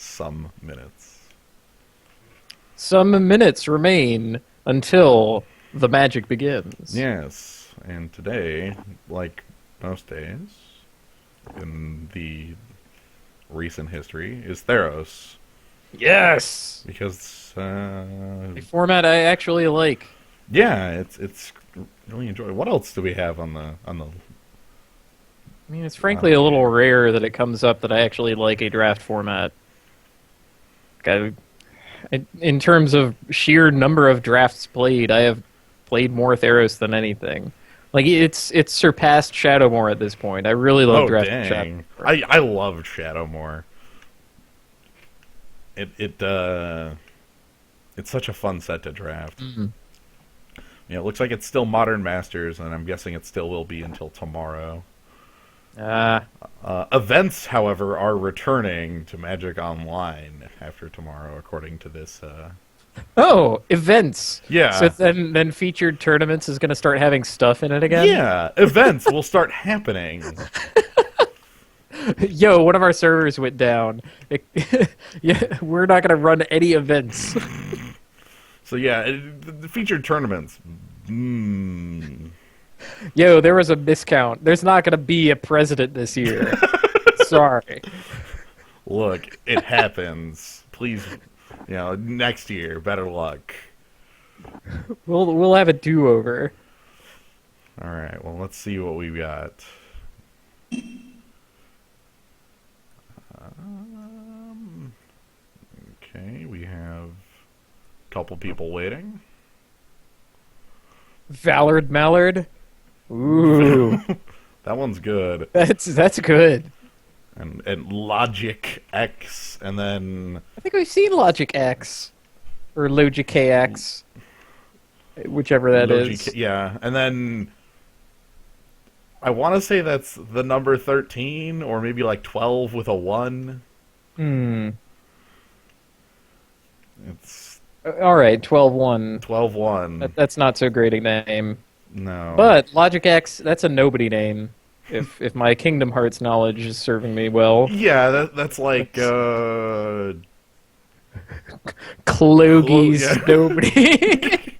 some minutes. Some minutes remain until the magic begins. Yes, and today, like most days in the recent history, is Theros. Yes! Because, A format I actually like. yeah, it's really enjoyable. What else do we have on the I mean, it's frankly a little rare that it comes up that I actually like a draft format. In terms of sheer number of drafts played, I have played more Theros than anything. Like it's surpassed Shadowmoor at this point. I really love Oh drafting dang! Shadowmoor. I loved Shadowmoor. It's such a fun set to draft. Mm. Yeah, it looks like it's still Modern Masters, and I'm guessing it still will be until tomorrow. Events, however, are returning to Magic Online after tomorrow, according to this. Oh, events. Yeah. So then featured tournaments is going to start having stuff in it again. Yeah, events will start happening. Yo, one of our servers went down. Yeah, we're not going to run any events. So yeah, the featured tournaments. Yo, there was a miscount. There's not going to be a president this year. Sorry. Look, it happens. Please, next year, better luck. We'll have a do-over. All right, well, let's see what we've got. Okay, we have a couple people waiting. Valard Mallard. Ooh, That one's good. that's good. And Logic X, and then I think we've seen Logic X or Logic KX, whichever that is. Yeah, and then I want to say that's the number 13, or maybe like 12 with a 1. It's All right, 12-1. 12-1. That's not so great a name. No. But Logic X, that's a nobody name. If my Kingdom Hearts knowledge is serving me well. Yeah, that's like Clogie's yeah. nobody.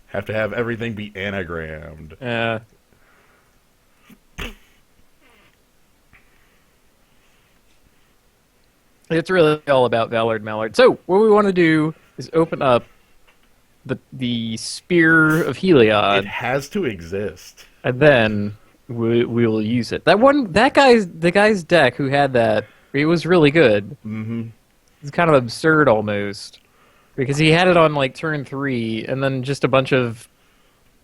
Have to have everything be anagrammed. Yeah. It's really all about Valard Mallard. So, what we want to do is open up the Spear of Heliod. It has to exist. And then we will use it. The guy's deck who had that, it was really good. Mm-hmm. It's kind of absurd almost. Because he had it on like turn 3, and then just a bunch of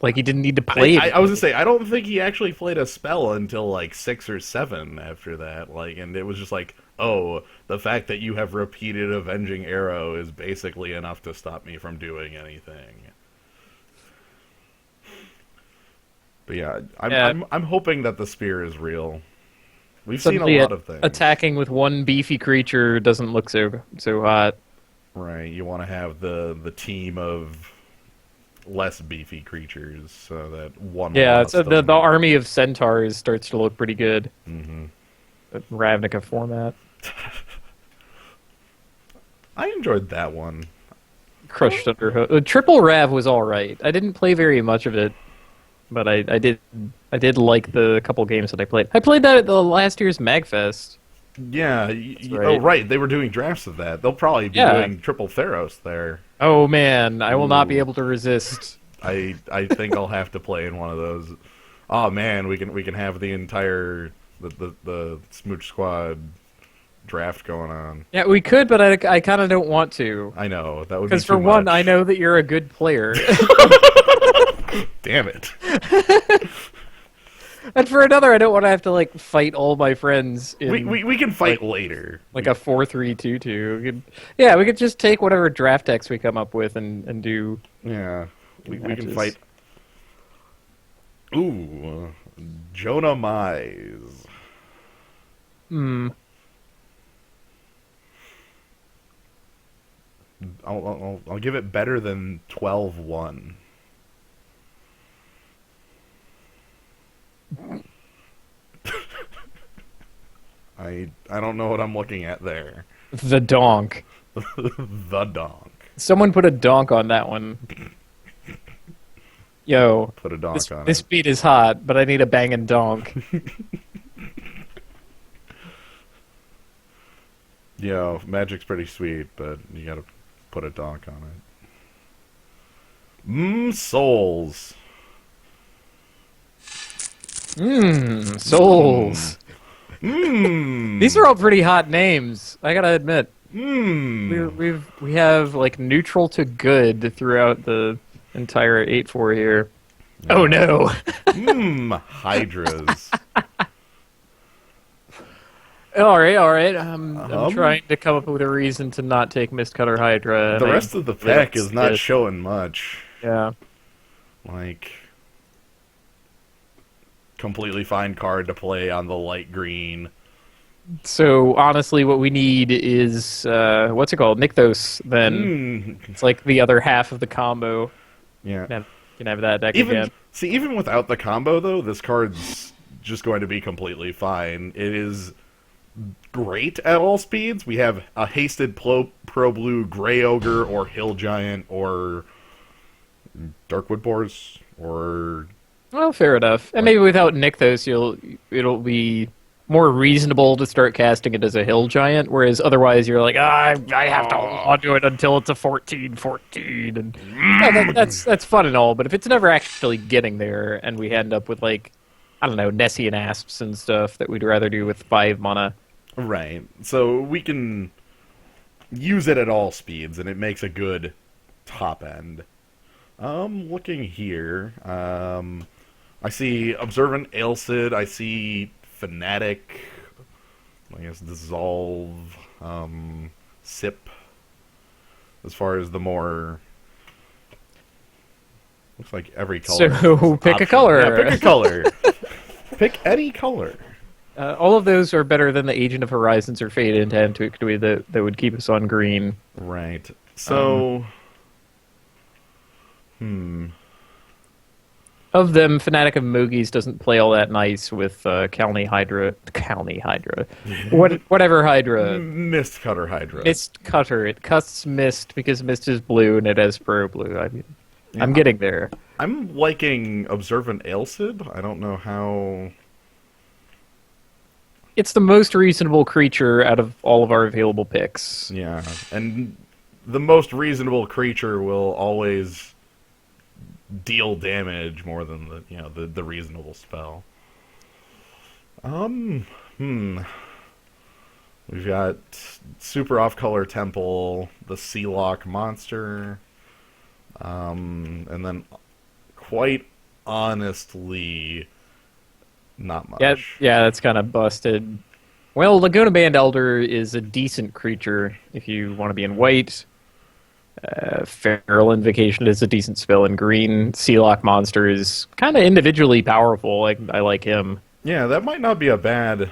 he didn't need to play it. I was gonna say, I don't think he actually played a spell until like 6 or 7 after that. And it was just like, oh, the fact that you have repeated Avenging Arrow is basically enough to stop me from doing anything. But yeah, I'm hoping that the spear is real. We've seen a lot of things. Attacking with one beefy creature doesn't look so hot. Right, you want to have the team of less beefy creatures so that one. Yeah, so the army of centaurs starts to look pretty good. Mm-hmm. Ravnica format. I enjoyed that one. Crushed Underhook. Triple Rav was all right. I didn't play very much of it, but I did like the couple games that I played. I played that at the last year's MagFest. Yeah. Right. Oh, right. They were doing drafts of that. They'll probably be doing triple Theros there. Oh man, I will not be able to resist. I think I'll have to play in one of those. Oh man, we can have the entire the Smooch Squad draft going on. Yeah, we could, but I kind of don't want to. I know that would be because too for one, much. I know that you're a good player. Damn it. And for another, I don't want to have to fight all my friends. We can fight later. Like a 4-3-2-2. Yeah, we could just take whatever draft decks we come up with and do. Yeah, we can fight. Ooh, Jonah Mize. I'll give it better than 12-1. I don't know what I'm looking at there. The donk. The donk. Someone put a donk on that one. Yo, Put a donk on this it. beat is hot, but I need a bangin' donk. Yo, Magic's pretty sweet, but you gotta put a donk on it. Souls. Souls. Mmm. These are all pretty hot names, I gotta admit. Mmm. We have like neutral to good throughout the entire 8-4 here. Yeah. Oh no! Hydras. All right. I'm trying to come up with a reason to not take Mistcutter Hydra. The rest of the pack is not showing much. Yeah. Like, completely fine card to play on the light green. So honestly, what we need is what's it called? Nykthos. Then it's like the other half of the combo. Yeah. You can have that deck again. See, even without the combo, though, this card's just going to be completely fine. It is great at all speeds. We have a hasted Pro Blue Grey Ogre or Hill Giant or Darkwood Boars or... Well, fair enough. And maybe without Nykthos, it'll be more reasonable to start casting it as a Hill Giant, whereas otherwise you're like, I have to hold on to it until it's a 14/14, and yeah, that's fun and all, but if it's never actually getting there, and we end up with like, I don't know, Nessie and Asps and stuff that we'd rather do with 5 mana. Right. So we can use it at all speeds, and it makes a good top end. Looking here, I see Observant Ailsid, I see Fanatic, I guess Dissolve, Sip, as far as the more... Looks like every color. So pick a color. Yeah, pick a color. Pick any color. All of those are better than the Agent of Horizons or Fade into Antiquity that would keep us on green. Right. So... Of them, Fanatic of Moogies doesn't play all that nice with Calny Hydra. Whatever Hydra. Mistcutter Hydra. Mistcutter. It cuts Mist because Mist is blue and it has Pro Blue. I'm getting there. I'm liking Observant Ailsid. I don't know how... It's the most reasonable creature out of all of our available picks. Yeah, and the most reasonable creature will always deal damage more than the reasonable spell. We've got Super Off-Color Temple, the Sealock Monster, and then quite honestly, not much. Yeah, that's kind of busted. Well, Laguna Band Elder is a decent creature if you want to be in white. Feral Invocation is a decent spell in green. Sealock Monster is kind of individually powerful. I like him. Yeah, that might not be a bad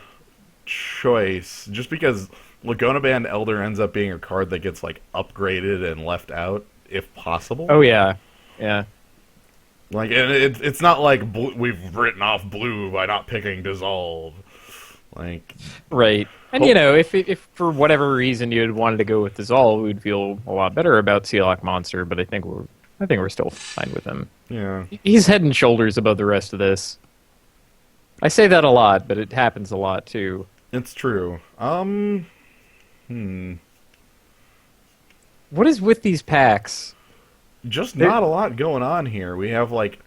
choice, just because Laguna Band Elder ends up being a card that gets like upgraded and left out if possible. Oh yeah, yeah. Like, and it's not like we've written off blue by not picking Dissolve. Like, right. And if for whatever reason you had wanted to go with Dissolve, we'd feel a lot better about Sealock Monster. But I think we're still fine with him. Yeah, he's head and shoulders above the rest of this. I say that a lot, but it happens a lot too. it's true. What is with these packs? Just not a lot going on here. We have like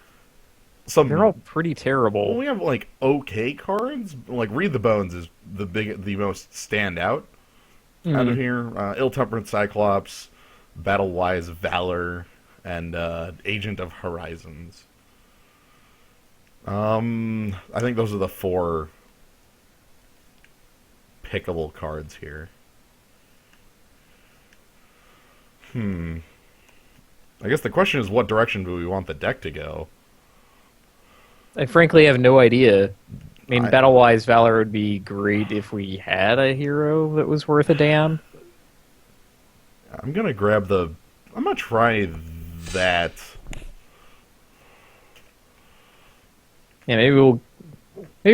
some. They're all pretty terrible. Well, we have like okay cards. Like Read the Bones is the most standout out of here. Ill-Tempered Cyclops, Battle-Wise Valor, and Agent of Horizons. I think those are the 4 pickable cards here. I guess the question is, what direction do we want the deck to go? I frankly have no idea. I mean, Battle-Wise Valor would be great if we had a hero that was worth a damn. I'm gonna try that. Yeah, maybe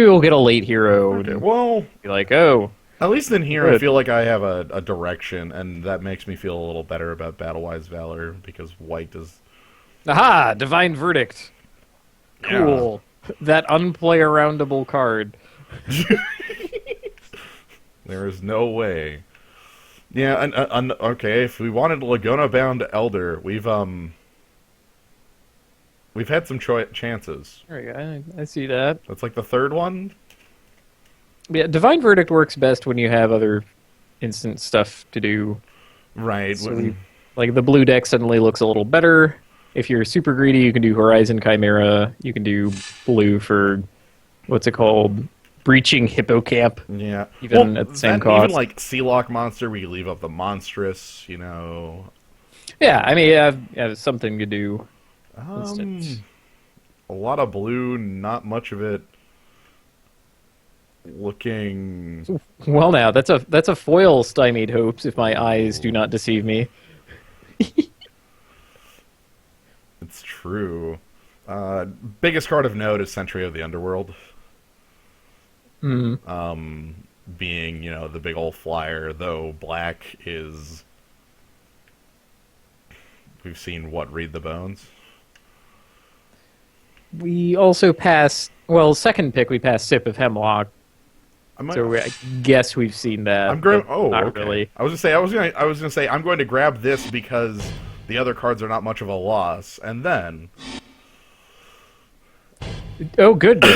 we'll get a late hero. Okay, And well, be like, oh, At least in here, I Good. feel like I have a direction, and that makes me feel a little better about Battle-Wise Valor, because white does... Aha! Divine Verdict. Yeah. Cool. That unplay-aroundable card. There is no way. Yeah, and okay, if we wanted Laguna-bound Elder, we've had some chances. There you go. I see that. That's like the third one? Yeah, Divine Verdict works best when you have other instant stuff to do. Right. So like the blue deck suddenly looks a little better. If you're super greedy, you can do Horizon Chimera. You can do blue for what's it called? Breaching Hippocamp. Yeah. Even at the same cost. Even like Sealock Monster, we leave up the Monstrous, you know. Yeah, I mean, you have something to do. Instant. A lot of blue, not much of it looking... Well, now that's a foil stymied hopes, if my eyes do not deceive me. It's true. Biggest card of note is Sentry of the Underworld. Being, you know, the big old flyer, though black is... We've seen what, Read the Bones? We also passed. Well, second pick we passed Sip of Hemlock. So I guess we've seen that. I'm going. Oh, not okay. really. I was gonna say I'm going to grab this because the other cards are not much of a loss, and then. Oh goodness!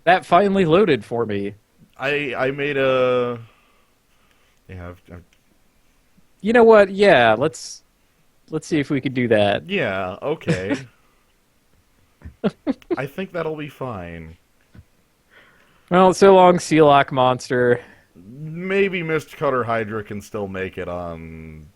That finally loaded for me. I made a. Yeah. You know what? Yeah, let's see if we could do that. Yeah. Okay. I think that'll be fine. Well, so long, Sealock Monster. Maybe Mistcutter Hydra can still make it on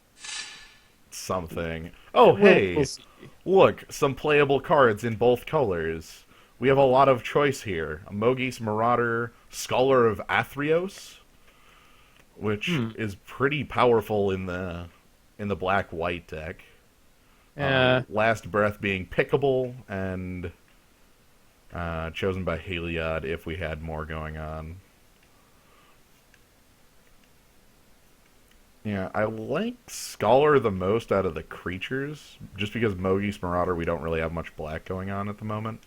something. Oh, hey, We'll see. look, some playable cards in both colors. We have a lot of choice here. Mogis Marauder, Scholar of Athreos, which is pretty powerful in the black-white deck. Last Breath being pickable, and chosen by Heliod if we had more going on. Yeah, I like Scholar the most out of the creatures, just because Mogis Marauder we don't really have much black going on at the moment.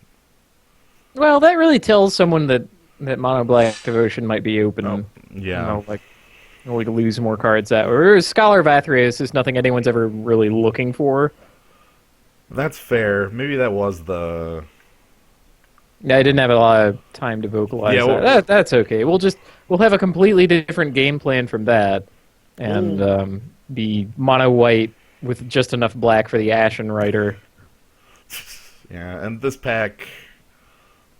Well, that really tells someone that Mono Black Devotion might be open. Oh, yeah. You know, like we could lose more cards that way. Whereas Scholar of Athreus is nothing anyone's ever really looking for. That's fair. Maybe that was the... Yeah, I didn't have a lot of time to vocalize that. That's okay. We'll have a completely different game plan from that, and be mono white with just enough black for the Ashen Rider. Yeah, and this pack,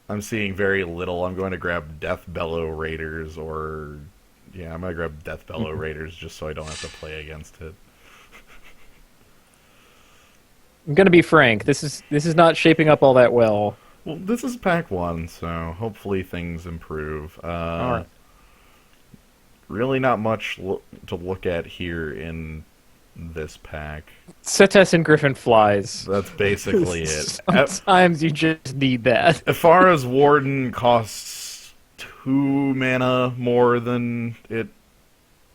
I'm seeing very little. I'm going to grab Death Bellow Raiders, or yeah, I'm going to grab Death Bellow Raiders just so I don't have to play against it. I'm gonna be frank. This is not shaping up all that well. Well, this is pack 1, so hopefully things improve. All right. Really not much to look at here in this pack. Setes and Griffin Flies. That's basically it. Sometimes you just need that. As far as Warden costs 2 mana more than it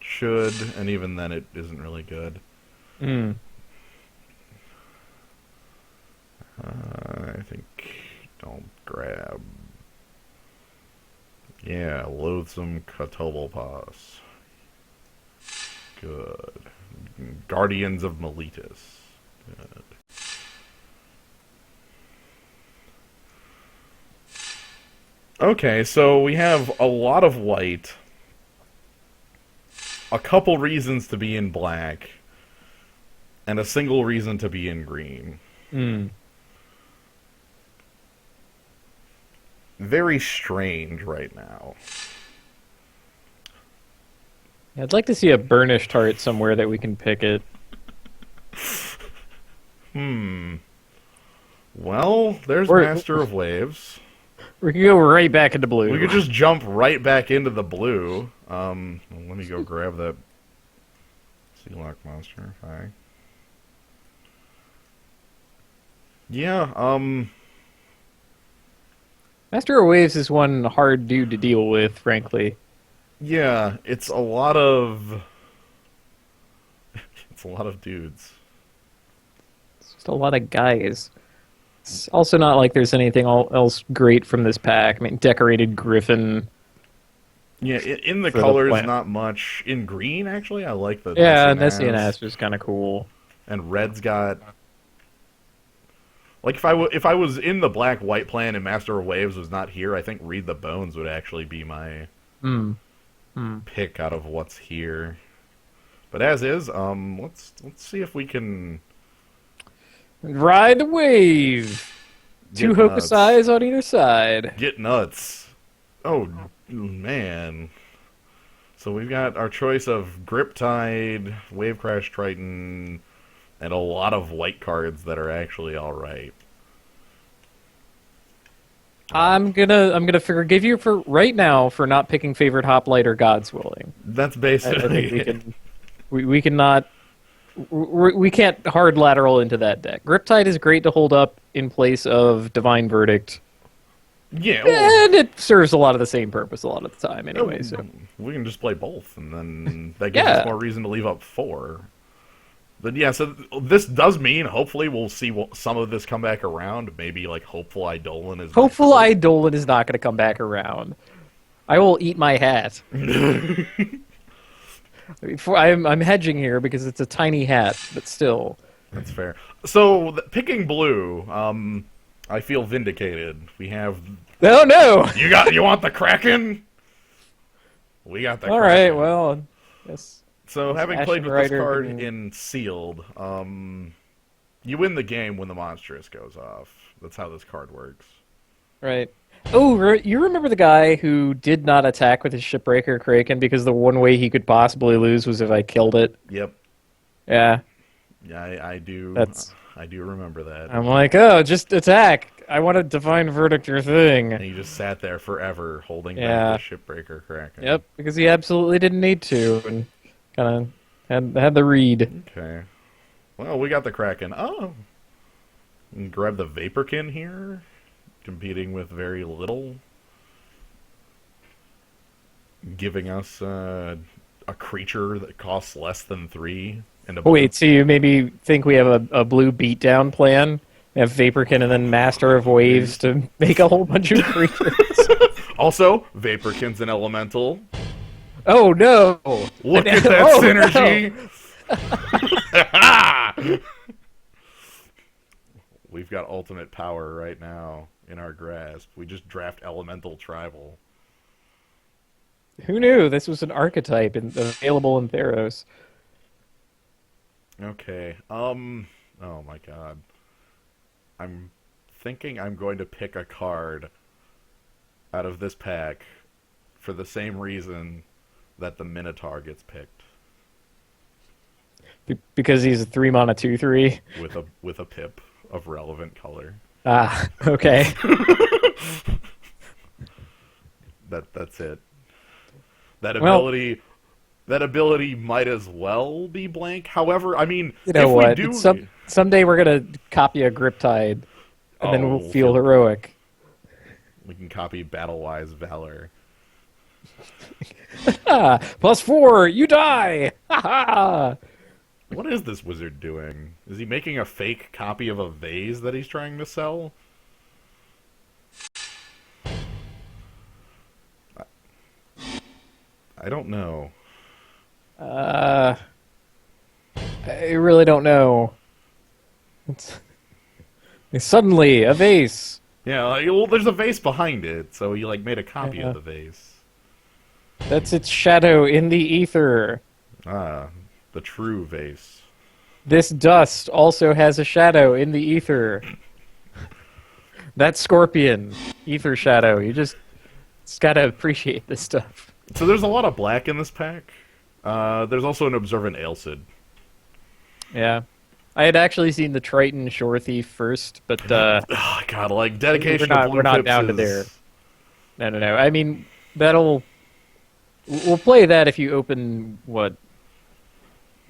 should, and even then it isn't really good. I think don't grab. Yeah, Loathsome Catoblepas. Good. Guardians of Meletus. Good. Okay, so we have a lot of white. A couple reasons to be in black. And a single reason to be in green. Very strange right now. I'd like to see a burnished heart somewhere that we can pick it. Well, there's Master of Waves. We can go right back into blue. We could just jump right back into the blue. Let me go grab that Sealock Monster. Hi. Yeah, Master of Waves is one hard dude to deal with, frankly. Yeah, it's a lot of it's a lot of dudes. It's just a lot of guys. It's also not like there's anything else great from this pack. I mean, decorated griffin Yeah, in the for the colors, plant. not much. In green, actually, I like the Yeah, Nessie Ness was kind of cool. and red's got like if I was in the black white plan and Master of Waves was not here, I think Read the Bones would actually be my Hmm. Hmm. pick out of what's here. But as is, let's see if we can Ride the wave. Two get nuts. Hokusais on either side. Get nuts. Oh man. So we've got our choice of Griptide, Wave Crash Triton, and a lot of white cards that are actually alright. I'm gonna forgive you for right now for not picking favorite hoplite or God's willing. That's I basically think we it. can we cannot we can't hard lateral into that deck. Griptide is great to hold up in place of Divine Verdict, Yeah, well, and it serves a lot of the same purpose a lot of the time anyway. So we can just play both, and then that gives us yeah, more reason to leave up 4. But yeah, so this does mean hopefully we'll see some of this come back around. Maybe like Hopeful Eidolon is hopeful my Eidolon is not going to come back around. I will eat my hat. I'm hedging here because it's a tiny hat, but still. That's fair. So picking blue, I feel vindicated. We have Oh no! you want the Kraken? We got the All Kraken. right, well, yes. So having Ashen played with this Rider card can- in sealed, you win the game when the monstrous goes off. That's how this card works. Right. Oh, you remember the guy who did not attack with his Shipbreaker Kraken because the one way he could possibly lose was if I killed it? Yep. Yeah. Yeah, I do. That's- I do remember that. I'm like, oh, just attack. I want to Divine Verdict your thing. And he just sat there forever holding Yeah. back the Shipbreaker Kraken. Yep, because he absolutely didn't need to, and kind of had the read. Okay. Well, we got the Kraken. Oh. And grab the Vaporkin here. Competing with very little. Giving us a creature that costs less than 3. And a Oh, wait, so you maybe think we have a blue beatdown plan? We have Vaporkin and then Master of Waves to make a whole bunch of creatures. Also, Vaporkin's an elemental. Oh no! Look at that Oh, synergy! We've got ultimate power right now in our grasp. We just draft elemental tribal. Who knew this was an archetype available in Theros? Okay. Oh my god. I'm thinking I'm going to pick a card out of this pack for the same reason that the Minotaur gets picked Because he's a 3-mana 2/3. with a pip of relevant color. Ah, okay. That's it. That Well- ability might as well be blank. However, I mean, You know if what? we do Someday we're gonna copy a Griptide, and then we'll feel heroic. we can copy Battle-Wise Valor. Ah, +4, you die! Ha ha! What is this wizard doing? Is he making a fake copy of a vase that he's trying to sell? I don't know. I really don't know. Suddenly, a vase. Yeah, well, there's a vase behind it, so he like made a copy Yeah. of the vase. That's its shadow in the ether. Ah, the true vase. This dust also has a shadow in the ether. That scorpion, ether shadow. You just gotta appreciate this stuff. So there's a lot of black in this pack. There's also an Observant Ailsid. Yeah. I had actually seen the Triton Shore Thief first, but Oh, God, like dedication to blue we're not pips down to is- there. No. I mean, we'll play that if you open what?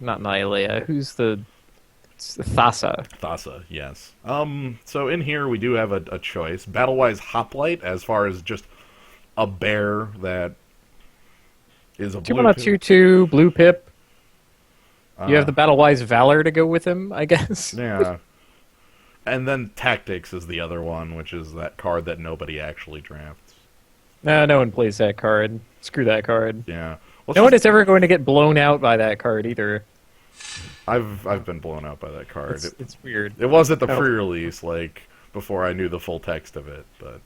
Not Nihilea. Who's it's the Thassa? Thassa, yes. So in here we do have a choice. Battle-wise Hoplite, as far as just a bear that is a 2 blue mana, too. 2/2, blue pip. You have the Battle-Wise Valor to go with him, I guess. Yeah. And then Tactics is the other one, which is that card that nobody actually drafts. No one plays that card. Screw that card. Yeah. No one is ever going to get blown out by that card either. I've been blown out by that card. It's weird. It was at the pre-release, like, before I knew the full text of it, but...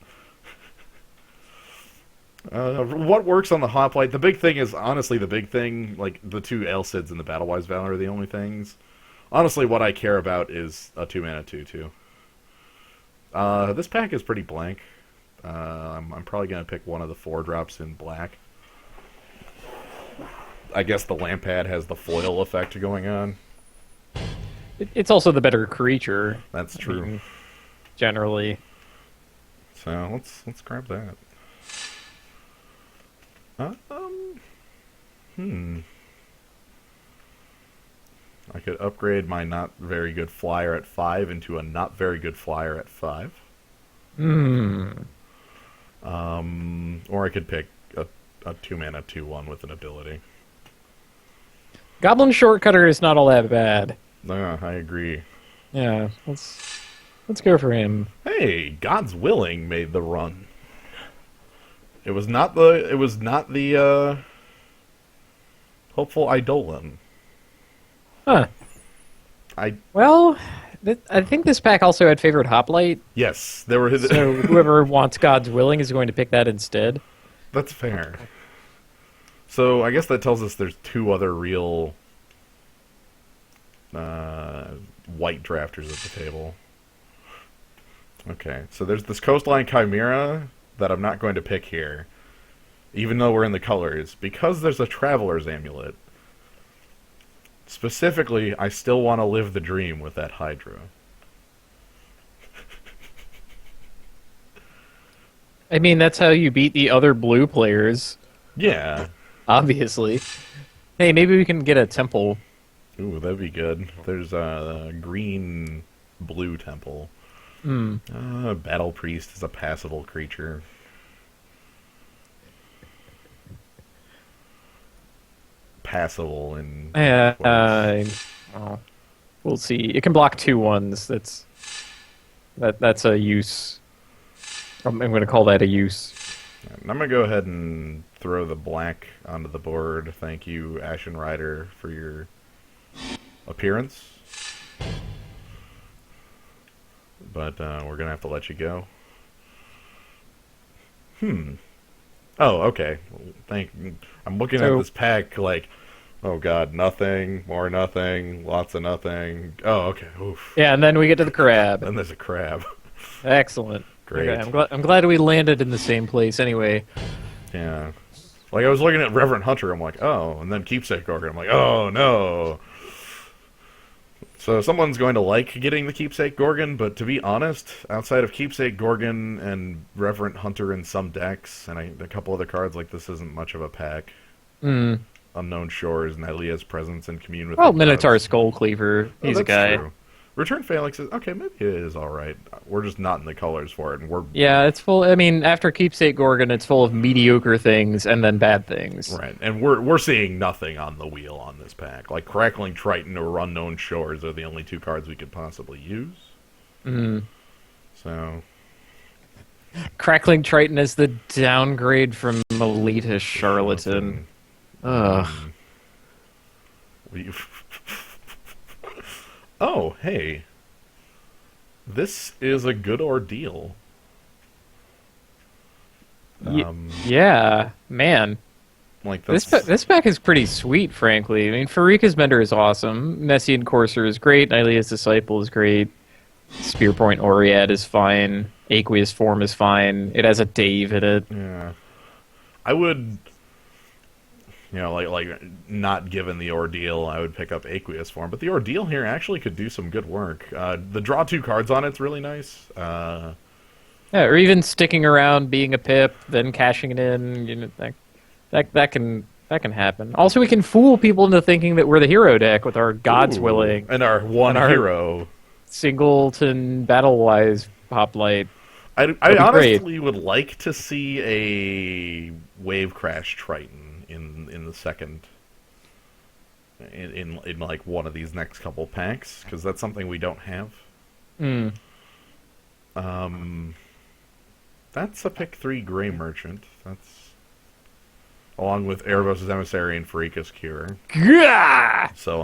what works on the Hoplite? The big thing is, honestly, like, the 2 Elcids and the Battle-Wise Valor are the only things. Honestly, what I care about is a 2-mana 2/2. This pack is pretty blank. I'm probably going to pick one of the 4-drops in black. I guess the Lampad has the foil effect going on. It's also the better creature. That's true. I mean, generally. So let's grab that. I could upgrade my not very good flyer at 5 into a not very good flyer at 5. Or I could pick a 2-mana 2/1 with an ability. Goblin Shortcutter is not all that bad. No, I agree. Yeah, let's go for him. Hey, God's Willing made the run. It was not the Hopeful Eidolon. Huh. I think this pack also had favored Hoplite. Yes, there were. So whoever wants God's Willing is going to pick that instead. That's fair. So I guess that tells us there's 2 other real white drafters at the table. Okay, so there's this Coastline Chimera that I'm not going to pick here, even though we're in the colors, because there's a Traveler's Amulet. Specifically, I still want to live the dream with that Hydra. I mean, that's how you beat the other blue players. Yeah. Obviously. Hey, maybe we can get a temple. Ooh, that'd be good. There's a green-blue temple. Battle Priest is a passable creature. Passable in... we'll see. It can block 2/1s. That's a use. I'm going to call that a use. And I'm going to go ahead and throw the black onto the board. Thank you, Ashen Rider, for your appearance. But we're going to have to let you go. Oh, okay. I'm looking at this pack like, oh god, nothing, more nothing, lots of nothing. Oh, okay. Oof. Yeah, and then we get to the crab. Then there's a crab. Excellent. Great. Okay, I'm glad we landed in the same place anyway. Yeah. Like, I was looking at Reverend Hunter, I'm like, oh, and then Keepsake Gorgon, I'm like, oh, no. So someone's going to like getting the Keepsake Gorgon, but to be honest, outside of Keepsake Gorgon and Reverend Hunter in some decks, and a couple other cards, like, this isn't much of a pack. Unknown Shores, Nylea's Presence, and Commune with... Oh, Minotaur Skullcleaver. He's a guy. True. Return Phalanx is... Okay, maybe it is alright. We're just not in the colors for it, and we're... Yeah, it's full... I mean, after Keepsake Gorgon, it's full of mediocre things and then bad things. Right, and we're seeing nothing on the wheel on this pack. Like, Crackling Triton or Unknown Shores are the only 2 cards we could possibly use. So... Crackling Triton is the downgrade from Melita Charlatan. Ugh. Oh, hey. This is a good ordeal. Yeah, man. Like this pack is pretty sweet, frankly. I mean, Farika's Bender is awesome. Messian Courser is great. Nylea's Disciple is great. Spearpoint Oriad is fine. Aqueous Form is fine. It has a Dave in it. Yeah. I would... You know, like not given the ordeal, I would pick up Aqueous Form. But the ordeal here actually could do some good work. The draw 2 cards on it's really nice. Yeah, or even sticking around, being a pip, then cashing it in. You know, that can happen. Also, we can fool people into thinking that we're the hero deck with our God's Willing and our one hero Singleton Battle-Wise Hoplite. I honestly would like to see a Wave Crash Triton in the second in like one of these next couple packs, because that's something we don't have. Hmm. That's a pick 3 Gray Merchant. That's along with Erebos' Emissary and Pharika's Cure. Gah! So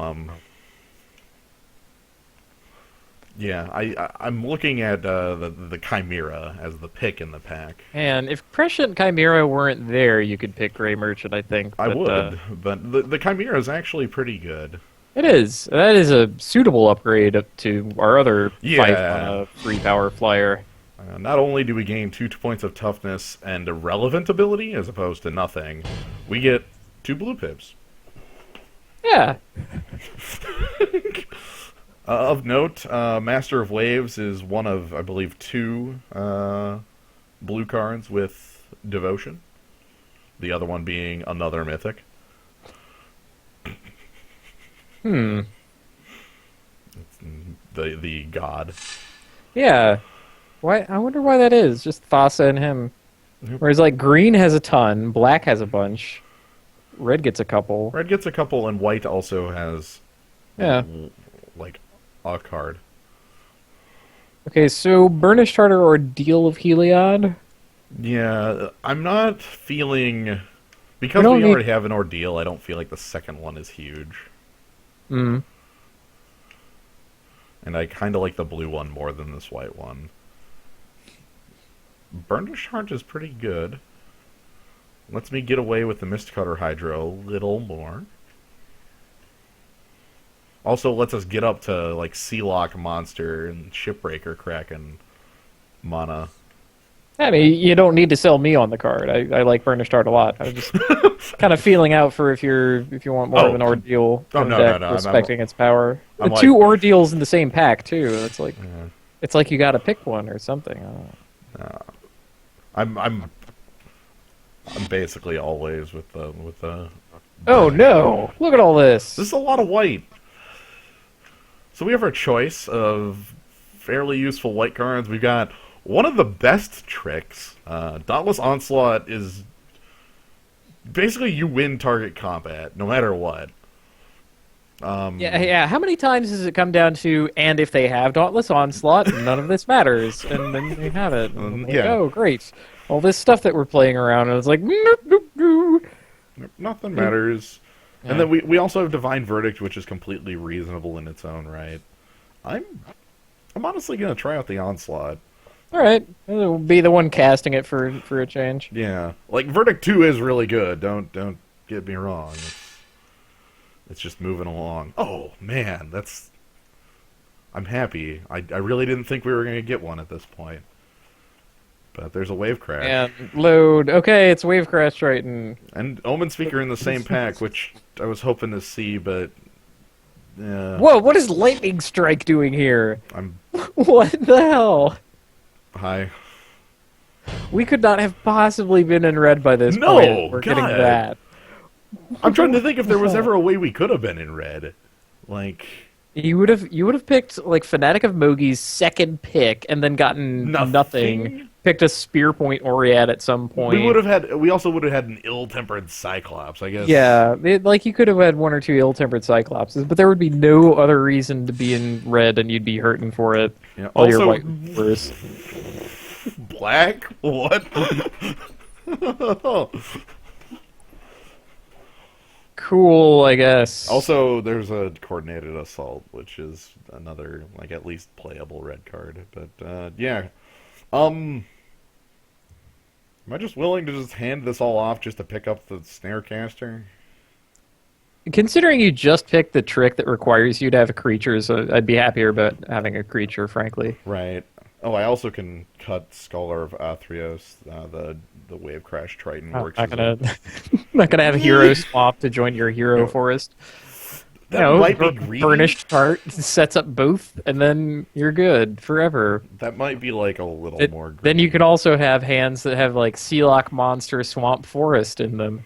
yeah, I'm looking at the Chimera as the pick in the pack. And if Prescient Chimera weren't there, you could pick Gray Merchant, I think. I But, would, but the Chimera is actually pretty good. it is. That is a suitable upgrade up to our other Yeah. 5 free power flyer. Not only do we gain 2 points of toughness and irrelevant ability as opposed to nothing, we get 2 blue pips. Yeah. Of note, Master of Waves is one of, I believe, 2 blue cards with Devotion. The other one being another mythic. Hmm. The god. Yeah. Why? I wonder why that is. Just Thassa and him. Yep. Whereas, like, green has a ton, black has a bunch, red gets a couple. Red gets a couple, and white also has, Yeah. like, a card. Okay, so Burnished Heart or Ordeal of Heliod? Yeah, I'm not feeling... Because don't we need- already have an Ordeal, I don't feel like the second one is huge. Hmm. And I kind of like the blue one more than this white one. Burnished Heart is pretty good. Lets me get away with the Mistcutter Hydro a little more. Also lets us get up to, like, Sealock Monster and Shipbreaker Kraken mana. I mean, you don't need to sell me on the card. I like Burnished Heart a lot. I was just kind of feeling out for if you want more of an Ordeal Oh, from no, deck, no, no, respecting its power. I'm The like- 2 Ordeals in the same pack, too. It's like... Yeah. It's like you gotta pick one or something. I don't know. I'm basically always with the. Oh no! Look at all this! This is a lot of white. So we have our choice of fairly useful white cards. We've got one of the best tricks. Dauntless Onslaught is basically you win target combat no matter what. Yeah. How many times does it come down to, and if they have Dauntless Onslaught, none of this matters, and then they have it. And like, yeah. Oh, great! All this stuff that we're playing around, and it's like, nope, nope, nope. Nothing matters. Yeah. And then we also have Divine Verdict, which is completely reasonable in its own right. I'm honestly gonna try out the Onslaught. All right, it'll be the one casting it for a change. Yeah, like Verdict 2 is really good. Don't get me wrong. It's just moving along. Oh man, I'm happy. I really didn't think we were gonna get one at this point. But there's a Wave Crash. And load. Okay, it's Wave Crash Triton. And Omen Speaker in the same pack, which I was hoping to see, but Whoa! What is Lightning Strike doing here? I'm What the hell? high. We could not have possibly been in red by this No, point. We're getting God. that. I'm trying to think if there was ever a way we could have been in red. Like You would have picked like Fanatic of Mogi's second pick and then gotten nothing. Picked a Spear Point Oriad at some point. we also would have had an ill-tempered Cyclops, I guess. Yeah, like you could have had 1 or 2 ill-tempered Cyclopses, but there would be no other reason to be in red, and you'd be hurting for it. Yeah, All your also- white first. Black? What? Cool, I guess. Also, there's a Coordinated Assault, which is another, like, at least playable red card. But, yeah. Am I just willing to just hand this all off just to pick up the Snarecaster? Considering you just picked the trick that requires you to have a creature, so I'd be happier about having a creature, frankly. Right. Oh, I also can cut Scholar of Athreos. The Wave Crash Triton I'm works. not as gonna, not gonna have hero swap to join your hero forest. That might be greedy. Burnished Heart sets up both, and then you're good forever. That might be like a little more. Then Greedy. you can also have hands that have like Sealock Monster Swamp Forest in them.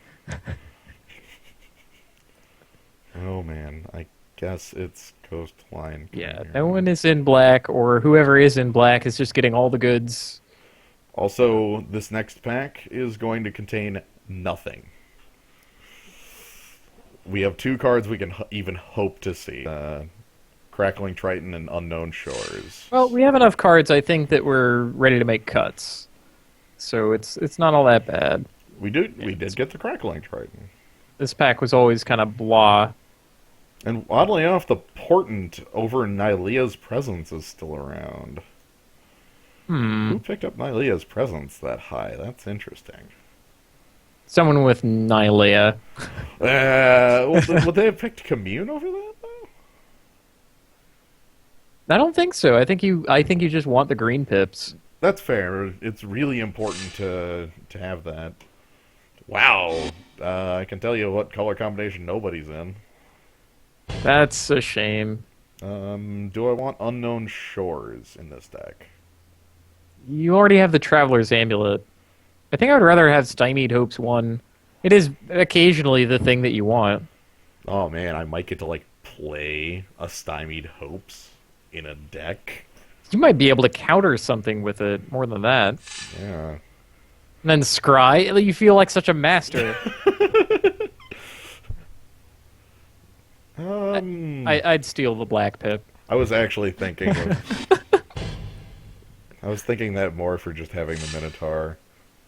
Oh man, I guess it's Coastline. Yeah, no one is in black, or whoever is in black is just getting all the goods. Also, this next pack is going to contain nothing. we have two cards we can even hope to see. Crackling Triton and Unknown Shores. Well, we have enough cards, I think, that we're ready to make cuts. So it's not all that bad. We did get the Crackling Triton. This pack was always kind of blah. And oddly enough, the Portent over Nylea's Presence is still around. Who picked up Nylea's Presence that high? That's interesting. Someone with Nylea. Would they have picked Commune over that, though? I don't think so. I think you just want the green pips. That's fair. It's really important to have that. Wow. I can tell you what color combination nobody's in. That's a shame. Do I want Unknown Shores in this deck? You already have the Traveler's Amulet. I think I would rather have Stymied Hopes 1. It is occasionally the thing that you want. Oh man, I might get to like play a Stymied Hopes in a deck. You might be able to counter something with it more than that. Yeah. And then Scry, you feel like such a master. I'd steal the Black Pip. I was actually thinking I was thinking that more for just having the Minotaur.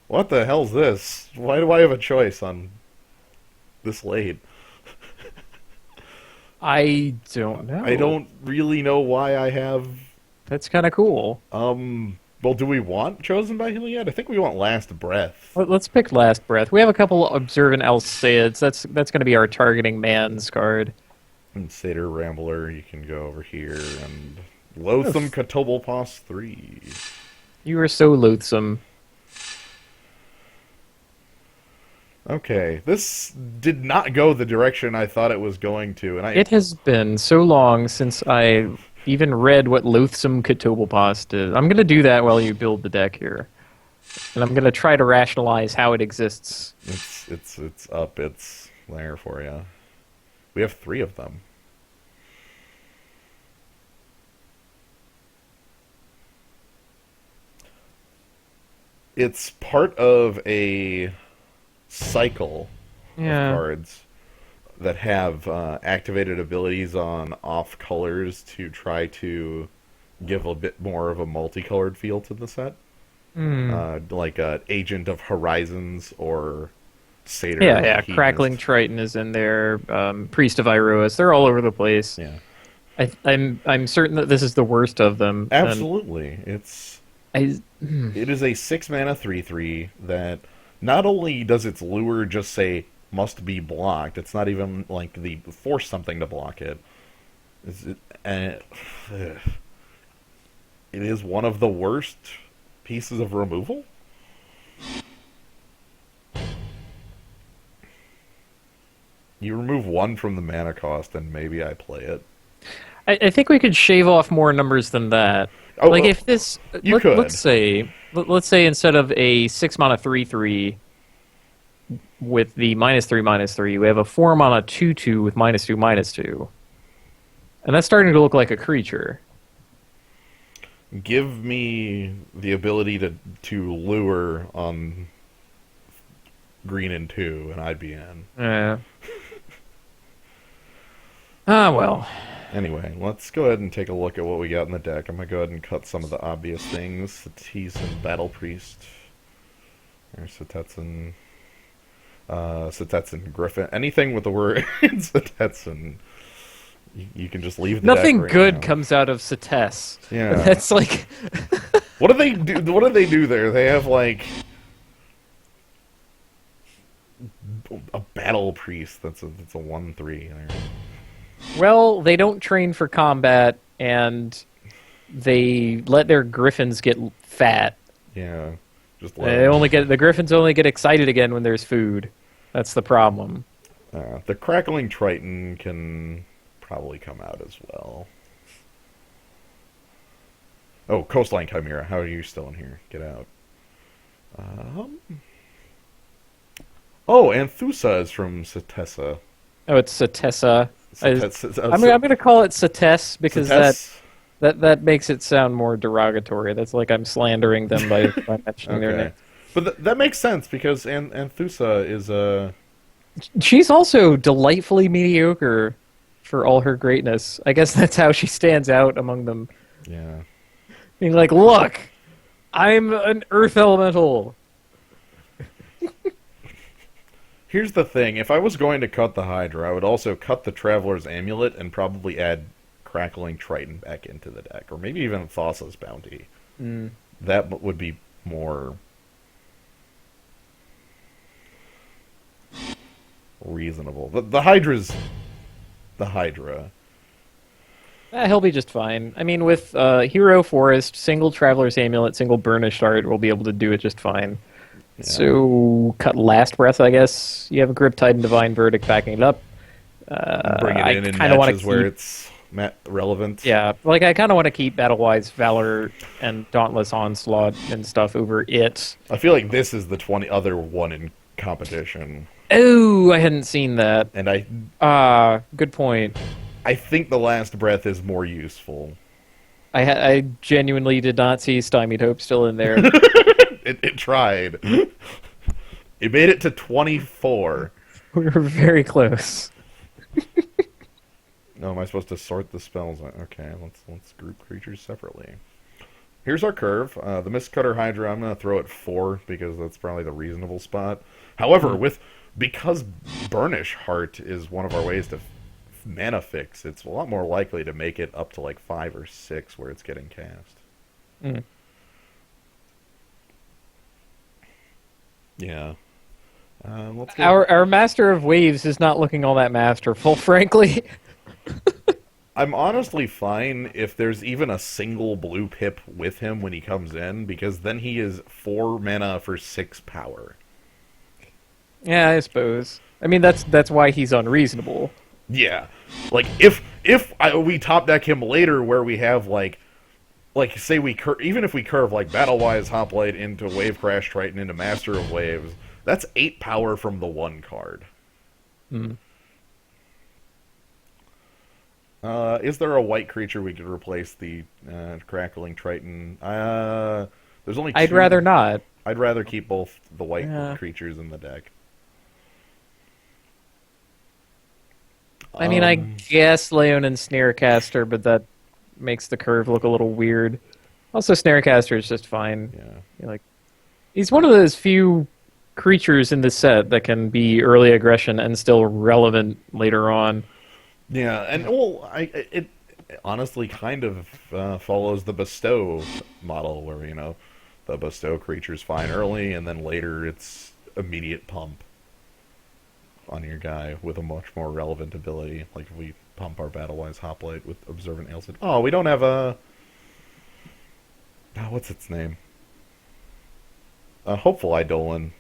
What the hell's this? Why do I have a choice on this late? I don't know. I don't really know why I have... That's kind of cool. Well, do we want Chosen by Heliod? I think we want Last Breath. Let's pick Last Breath. We have a couple Observant Alceids. That's going to be our targeting man's card. And Satyr Rambler, you can go over here, and Loathsome Catobleposs 3. You are so loathsome. Okay, this did not go the direction I thought it was going to, and It has been so long since I even read what Loathsome Catobleposs did. I'm going to do that while you build the deck here. And I'm going to try to rationalize how it exists. It's up, it's there for you. We have 3 of them. It's part of a cycle of cards that have activated abilities on off colors to try to give a bit more of a multicolored feel to the set. Like Agent of Horizons or Satyr. Yeah. Crackling Triton is in there. Priest of Iroas. They're all over the place. Yeah. I'm certain that this is the worst of them. Absolutely. It is a 6-mana 3/3 that not only does its lure just say must be blocked, it's not even like the force something to block it. It is one of the worst pieces of removal. You remove 1 from the mana cost and maybe I play it. I think we could shave off more numbers than that. Oh, like well, if this, could. let's say instead of a 6-mana 3/3 with the -3/3, we have a 4-mana 2/2 with -2/2, and that's starting to look like a creature. Give me the ability to lure on green and 2, and I'd be in. Yeah. Well. Anyway, let's go ahead and take a look at what we got in the deck. I'm going to go ahead and cut some of the obvious things. Satis and Battle Priest. There's Satetsun. Satetsun Griffin. Anything with the word Satetsun, you can just leave the Nothing deck right good now. comes out of Sates. Yeah. That's like... What do they do? What do they do there? They have, like... a Battle Priest. That's a 1/3 there. Well, they don't train for combat, and they let their griffins get fat. Yeah, just The griffins only get excited again when there's food. That's the problem. The Crackling Triton can probably come out as well. Oh, Coastline Chimera. How are you still in here? Get out. Oh, Anthusa is from Satessa. Oh, it's Satessa. I'm Sates- going to call it Sates because Sates? that makes it sound more derogatory. That's like I'm slandering them by mentioning their name. But that makes sense because Anthusa is a She's also delightfully mediocre for all her greatness. I guess that's how she stands out among them. Yeah. Being like, look, I'm an earth elemental. Here's the thing. If I was going to cut the Hydra, I would also cut the Traveler's Amulet and probably add Crackling Triton back into the deck. Or maybe even Thassa's Bounty. Mm. That would be more reasonable. The Hydra's the Hydra. He'll be just fine. I mean, with Hero Forest, single Traveler's Amulet, single Burnished Art, we'll be able to do it just fine. Yeah. So, cut Last Breath, I guess. You have a Griptide and Divine Verdict backing it up. Bring it in matches where it's relevant. Yeah, like I kind of want to keep Battle-Wise Valor and Dauntless Onslaught and stuff over it. I feel like this is the other one in competition. Oh, I hadn't seen that. And good point. I think the Last Breath is more useful. I genuinely did not see Stymied Hope still in there. It tried. It made it to 24. We were very close. No, am I supposed to sort the spells? Okay, let's group creatures separately. Here's our curve. The Mistcutter Hydra, I'm going to throw at 4 because that's probably the reasonable spot. However, because Burnish Heart is one of our ways to mana fix, it's a lot more likely to make it up to like 5 or 6 where it's getting cast. Mm. Yeah. Let's go. Our Master of Waves is not looking all that masterful, frankly. I'm honestly fine if there's even a single blue pip with him when he comes in, because then he is 4 mana for 6 power. Yeah, I suppose. I mean, that's why he's unreasonable. Yeah, like if we top deck him later, where we have like say even if we curve like Battle-Wise Hoplite into Wave Crash Triton into Master of Waves, that's 8 power from the 1 card. Hmm. Is there a white creature we could replace the Crackling Triton? There's only 2. I'd rather not. I'd rather keep both the white creatures in the deck. I mean, I guess Leonin Snarecaster, but that makes the curve look a little weird. Also, Snarecaster is just fine. Yeah. He's one of those few creatures in this set that can be early aggression and still relevant later on. Yeah, and it honestly kind of follows the Bestow model, where the Bestow creature's fine early, and then later it's immediate pump on your guy with a much more relevant ability. Like if we pump our Battle-Wise Hoplite with Observant Ailsid. Oh, we don't have a... Oh, what's its name? Hopeful Eidolon.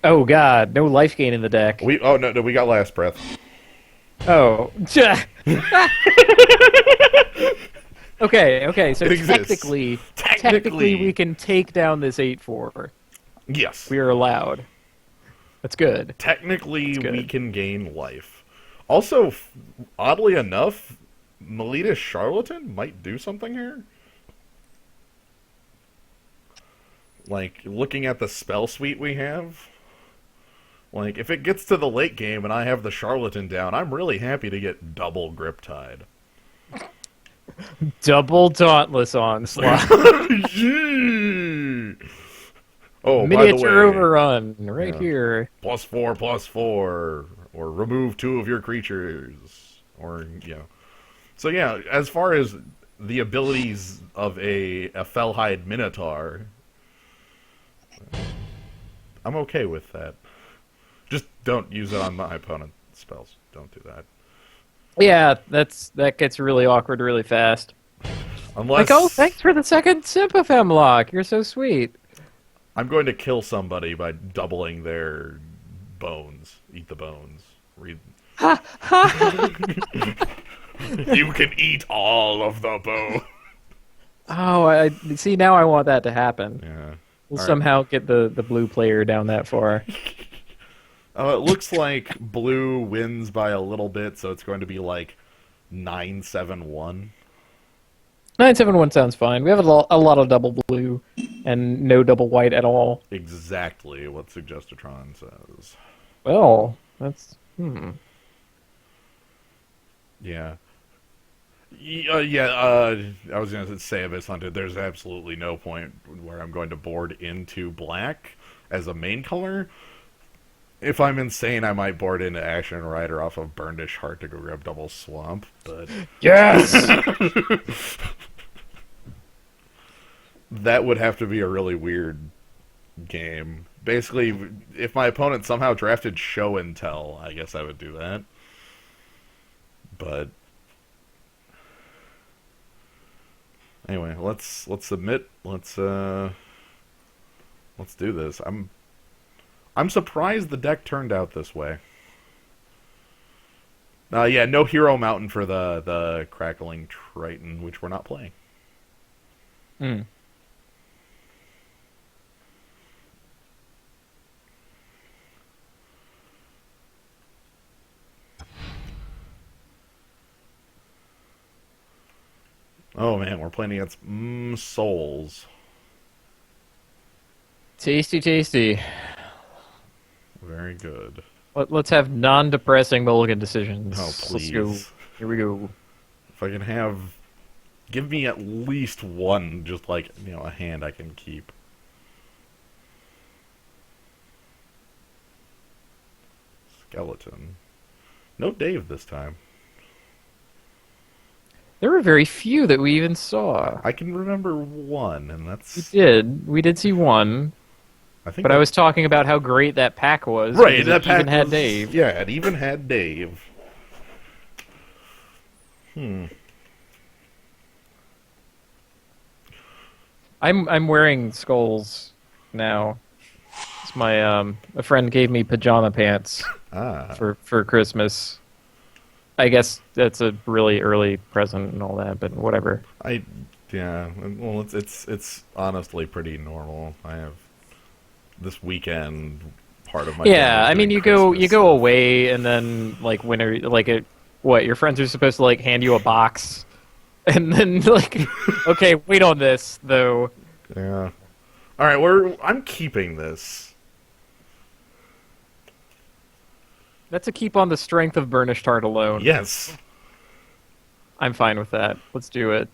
Oh god, no life gain in the deck. No, we got Last Breath. Oh. Okay, so technically we can take down this 8/4. Yes. We are allowed. That's good. Technically, we can gain life. Also, oddly enough, Melita's Charlatan might do something here. Like, looking at the spell suite we have, like, if it gets to the late game and I have the Charlatan down, I'm really happy to get double Griptide. Double Dauntless Onslaught. Oh, Miniature by the way, Overrun, right here. +4/+4, or remove 2 of your creatures, or, So yeah, as far as the abilities of a Fellhide Minotaur, I'm okay with that. Just don't use it on my opponent's spells. Don't do that. Yeah, that gets really awkward really fast. Unless... Like, oh, thanks for the second Sympafem lock. You're so sweet. I'm going to kill somebody by doubling their bones. Eat the bones. You can eat all of the bone. Oh, I see. Now I want that to happen. Yeah. We'll somehow get the blue player down that far. It looks like blue wins by a little bit, so it's going to be like 9-7-1. 971 sounds fine. We have a lot of double blue and no double white at all. Exactly what Suggestatron says. Well, that's Yeah. I was going to say Abyss Hunted, there's absolutely no point where I'm going to board into black as a main color. If I'm insane, I might board into Action Rider off of Burnished Heart to go grab Double Swamp, but... yes. That would have to be a really weird game. Basically, if my opponent somehow drafted Show and Tell, I guess I would do that. But... Anyway, let's submit. Let's do this. I'm surprised the deck turned out this way. Yeah, no Hero Mountain for the Crackling Triton, which we're not playing. Oh man, we're playing against Souls. Tasty, tasty. Very good. Let's have non-depressing mulligan decisions. Oh, Let's go. please. Here we go. If I can have... Give me at least one, just like, a hand I can keep. Skeleton. No Dave this time. There were very few that we even saw. I can remember one, and that's... We did see one. I think But I was talking about how great that pack was. Right, that pack even had was... Dave. Yeah, it even had Dave. I'm wearing skulls now. It's my a friend gave me pajama pants for Christmas. I guess that's a really early present and all that, but whatever. Yeah. Well, it's honestly pretty normal. I have this weekend part of my... Yeah, I mean, you go away, and then like winter, what your friends are supposed to like hand you a box, and then like, okay, wait on this though. Yeah. All right, I'm keeping this. That's a keep on the strength of Burnished Heart alone. Yes. I'm fine with that. Let's do it.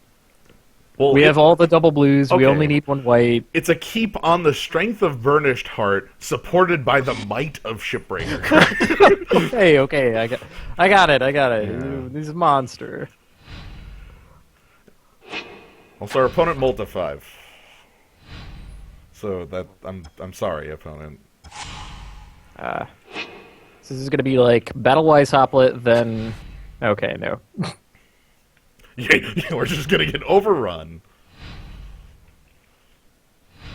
Well, we have all the double blues. Okay. We only need one white. It's a keep on the strength of Burnished Heart, supported by the might of Shipbreaker. Okay. I got it. Yeah. This is a monster. Also, our opponent multi 5. So that I'm sorry, opponent. So this is gonna be like Battlewise Hoplet, then okay, no. Yeah, we're just gonna get overrun.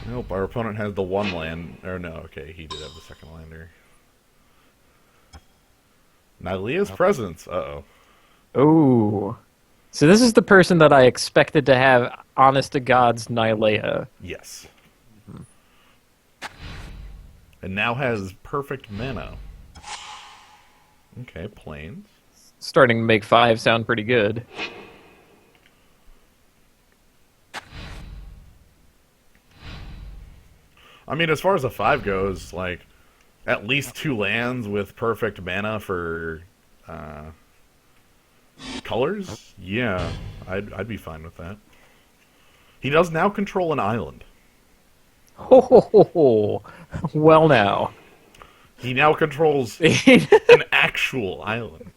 Nope, our opponent has the one land. Or no, okay, he did have the second lander. Nylea's presence. Uh-oh. Oh. So this is the person that I expected to have honest to God's Nylea. Yes. And now has perfect mana. Okay, planes. Starting to make 5 sound pretty good. I mean, as far as a 5 goes, like, at least 2 lands with perfect mana for colors? Yeah, I'd be fine with that. He does now control an island. Ho ho ho ho. Well now. He now controls an actual island.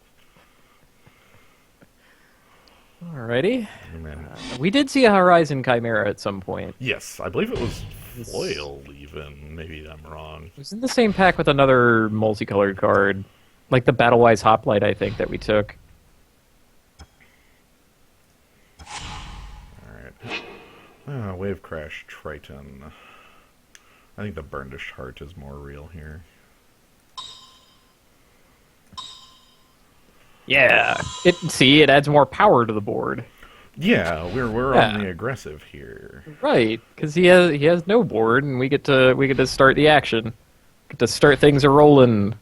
Alrighty. Man. We did see a Horizon Chimera at some point. Yes, I believe it was foil even. Maybe I'm wrong. It was in the same pack with another multicolored card. Like the Battlewise Hoplite, I think, that we took. Alright. Wave Crash Triton. I think the Burnished Heart is more real here. Yeah. It adds more power to the board. Yeah, we're on the aggressive here. Right, because he has no board, and we get to start the action. Get to start things a rolling.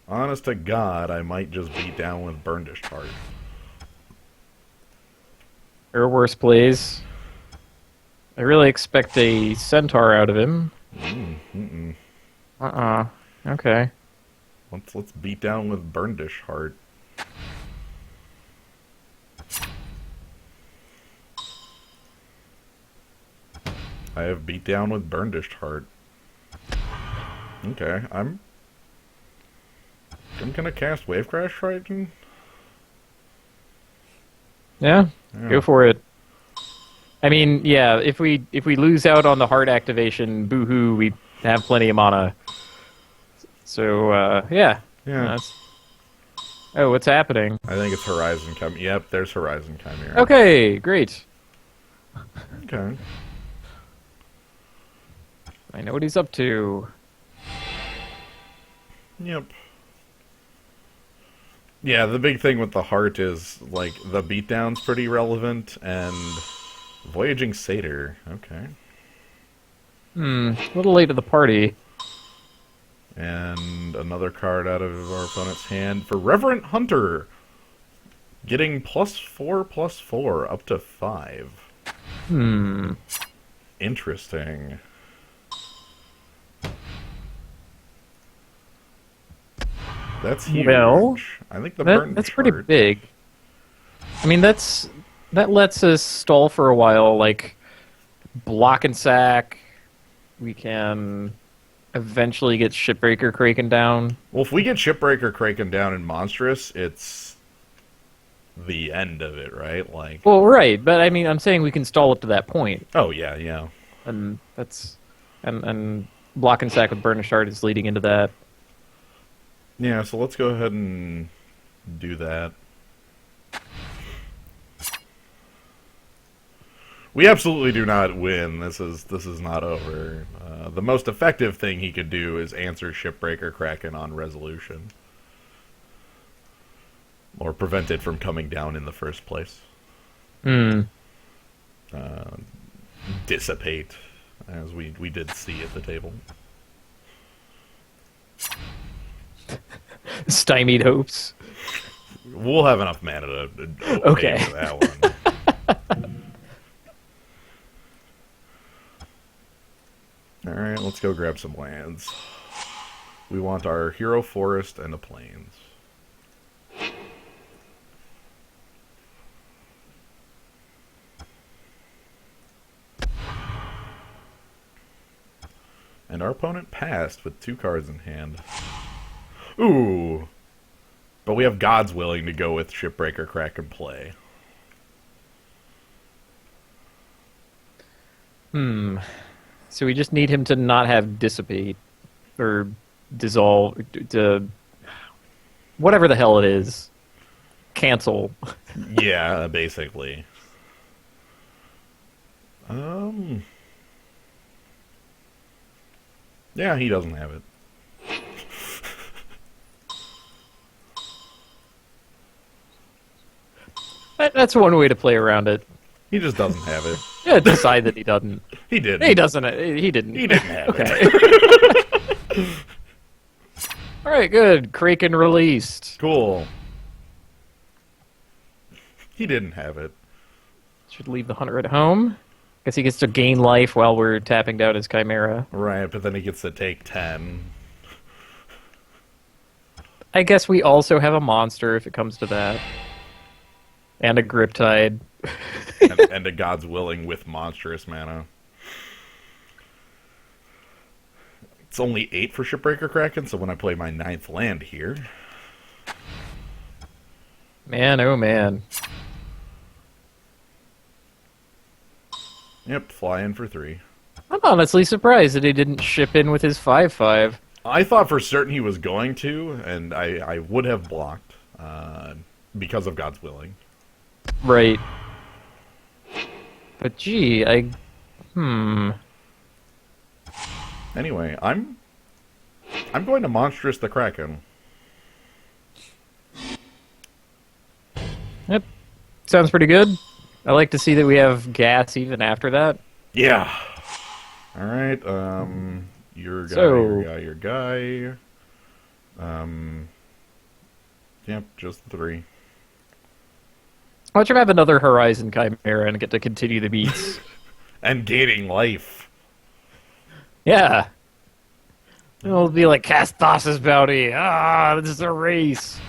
Honest to God, I might just beat down with Burnished Heart. Or worse plays. I really expect a centaur out of him. Mm-mm. Okay. Let's beat down with Burndish Heart. I have beat down with Burndish Heart. Okay, I'm gonna cast Wave Crash Triton. Yeah, Yeah. go for it. I mean, yeah, if we lose out on the heart activation, boo-hoo, we have plenty of mana. So, yeah. Yeah. That's... Oh, what's happening? I think it's Horizon Chimera. Yep, there's Horizon Chimera. Okay, great. Okay. I know what he's up to. Yep. Yeah, the big thing with the heart is, like, the beatdown's pretty relevant, and Voyaging Satyr. Okay. A little late to the party. And another card out of our opponent's hand for Reverent Hunter. Getting +4/+4 up to 5. Interesting. That's huge. Well, I think the burn that's pretty big. I mean, that lets us stall for a while, like block and sack. We can eventually get Shipbreaker Kraken down. Well, if we get Shipbreaker Kraken down in Monstrous, it's the end of it, right? Like, well, right, but I mean, I'm saying we can stall up to that point. oh yeah, yeah. And that's and block and sack with Burnish Heart is leading into that. Yeah, so let's go ahead and do that. We absolutely do not win. This is not over. The most effective thing he could do is answer Shipbreaker Kraken on resolution. Or prevent it from coming down in the first place. Dissipate, as we did see at the table. Stymied hopes. We'll have enough mana to okay for that one. Alright, let's go grab some lands. We want our Hero Forest and the Plains. And our opponent passed with 2 cards in hand. Ooh! But we have God's Willing to go with Shipbreaker Kraken play. So we just need him to not have Dissipate. Or Dissolve. To whatever the hell it is. Cancel. Yeah, basically. Yeah, he doesn't have it. That's one way to play around it. He just doesn't have it. Yeah, decide that he doesn't. He did. He doesn't. He didn't. He didn't have it. All right, good. Kraken released. Cool. He didn't have it. Should leave the hunter at home. Guess he gets to gain life while we're tapping down his Chimera. Right, but then he gets to take 10. I guess we also have a monster if it comes to that. And a Griptide. and a God's Willing with monstrous mana. It's only 8 for Shipbreaker Kraken, so when I play my 9th land here... Man, oh man. Yep, fly in for 3. I'm honestly surprised that he didn't ship in with his 5/5. I thought for certain he was going to, and I would have blocked because of God's Willing. Right. But gee, Anyway, I'm going to Monstrous the Kraken. Yep. Sounds pretty good. I like to see that we have gas even after that. Yeah. All right. Your guy, your guy. Yep, just 3. Why don't you have another Horizon Chimera and get to continue the beats? And gaining life. Yeah. It'll be like Casthos's bounty. Ah, this is a race.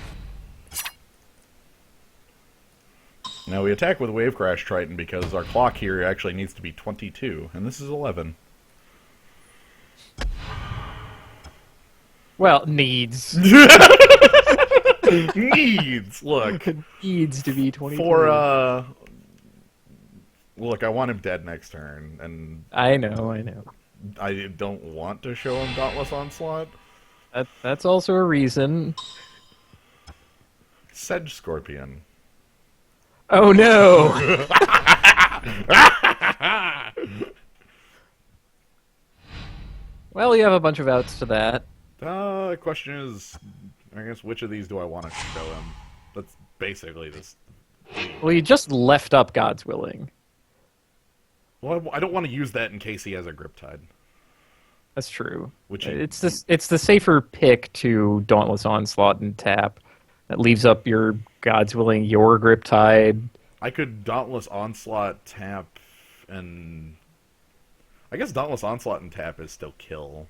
Now we attack with Wave Crash Triton because our clock here actually needs to be 22, and this is 11. Well, needs. Needs! Look. Needs to be 22. Look, I want him dead next turn, and I know. I don't want to show him Dauntless Onslaught. That's also a reason. Sedge Scorpion. Oh no! Well, you have a bunch of outs to that. The question is, I guess, which of these do I want to show him? That's basically this. Well, you just left up God's Willing. Well, I don't want to use that in case he has a Grip Tide. That's true. Which it's the safer pick to Dauntless Onslaught and tap. That leaves up your God's Willing, your Grip Tide. I could Dauntless Onslaught tap, and I guess Dauntless Onslaught and tap is still kill.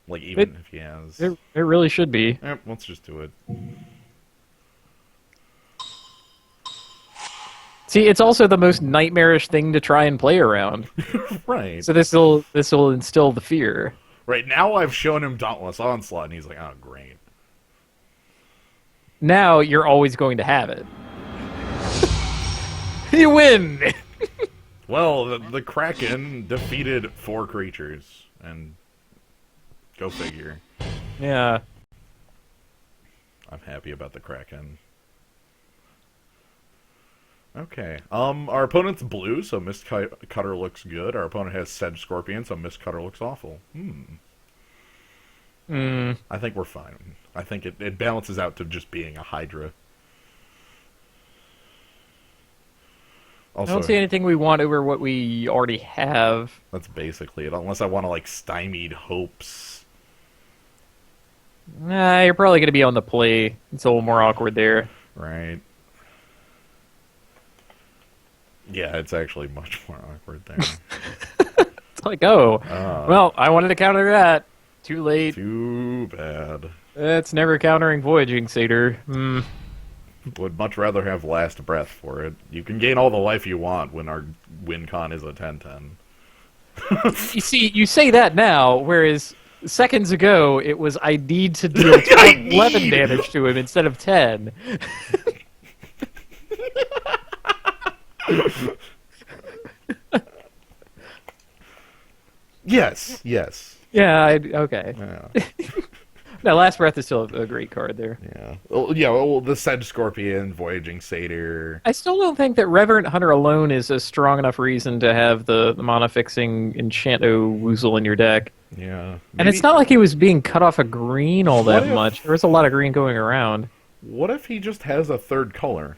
Like, even if he has... It really should be. Let's just do it. See, it's also the most nightmarish thing to try and play around. Right. So this will instill the fear. Right, now I've shown him Dauntless Onslaught, and he's like, oh, great. Now you're always going to have it. You win! Well, the Kraken defeated 4 creatures, and go figure. Yeah. I'm happy about the Kraken. Okay. Our opponent's blue, so Mist Cutter looks good. Our opponent has Sedge Scorpion, so Mist Cutter looks awful. I think we're fine. I think it balances out to just being a Hydra. Also, I don't see anything we want over what we already have. That's basically it, unless I want to, like, Stymied Hopes. Nah, you're probably going to be on the play. It's a little more awkward there. Right. Yeah, it's actually much more awkward there. It's like, well, I wanted to counter that. Too late. Too bad. It's never countering Voyaging Satyr. Would much rather have Last Breath for it. You can gain all the life you want when our win con is a 10-10. You see, you say that now, whereas seconds ago it was I need to deal 11 damage to him instead of 10. Yes. Yeah, okay. Yeah. No, Last Breath is still a great card there. Yeah. Well, the Sedge Scorpion, Voyaging Satyr. I still don't think that Reverent Hunter alone is a strong enough reason to have the mana-fixing Enchanto Woozle in your deck. Yeah. Maybe... And it's not like he was being cut off of green all that much. There was a lot of green going around. What if he just has a third color?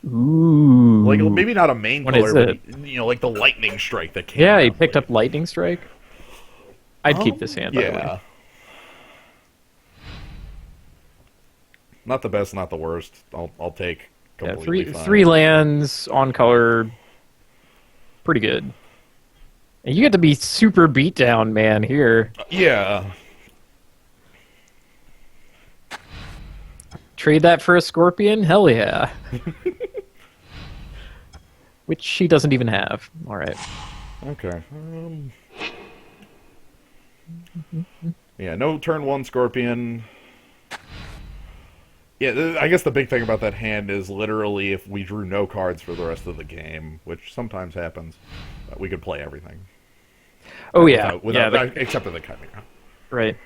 Ooh. Like, maybe not a main What color, is but, it? like the Lightning Strike that came Yeah, he out, picked like... up Lightning Strike. I'd keep this hand, by the way. Not the best, not the worst. I'll take completely fine. 3 lands on color, pretty good. And you get to be super beat down, man, here. Yeah. Trade that for a Scorpion? Hell yeah. Which she doesn't even have. Alright. Okay. Yeah, no turn 1 Scorpion. Yeah, I guess the big thing about that hand is literally if we drew no cards for the rest of the game, which sometimes happens, we could play everything. Oh, yeah. Except for the Chimera. Right.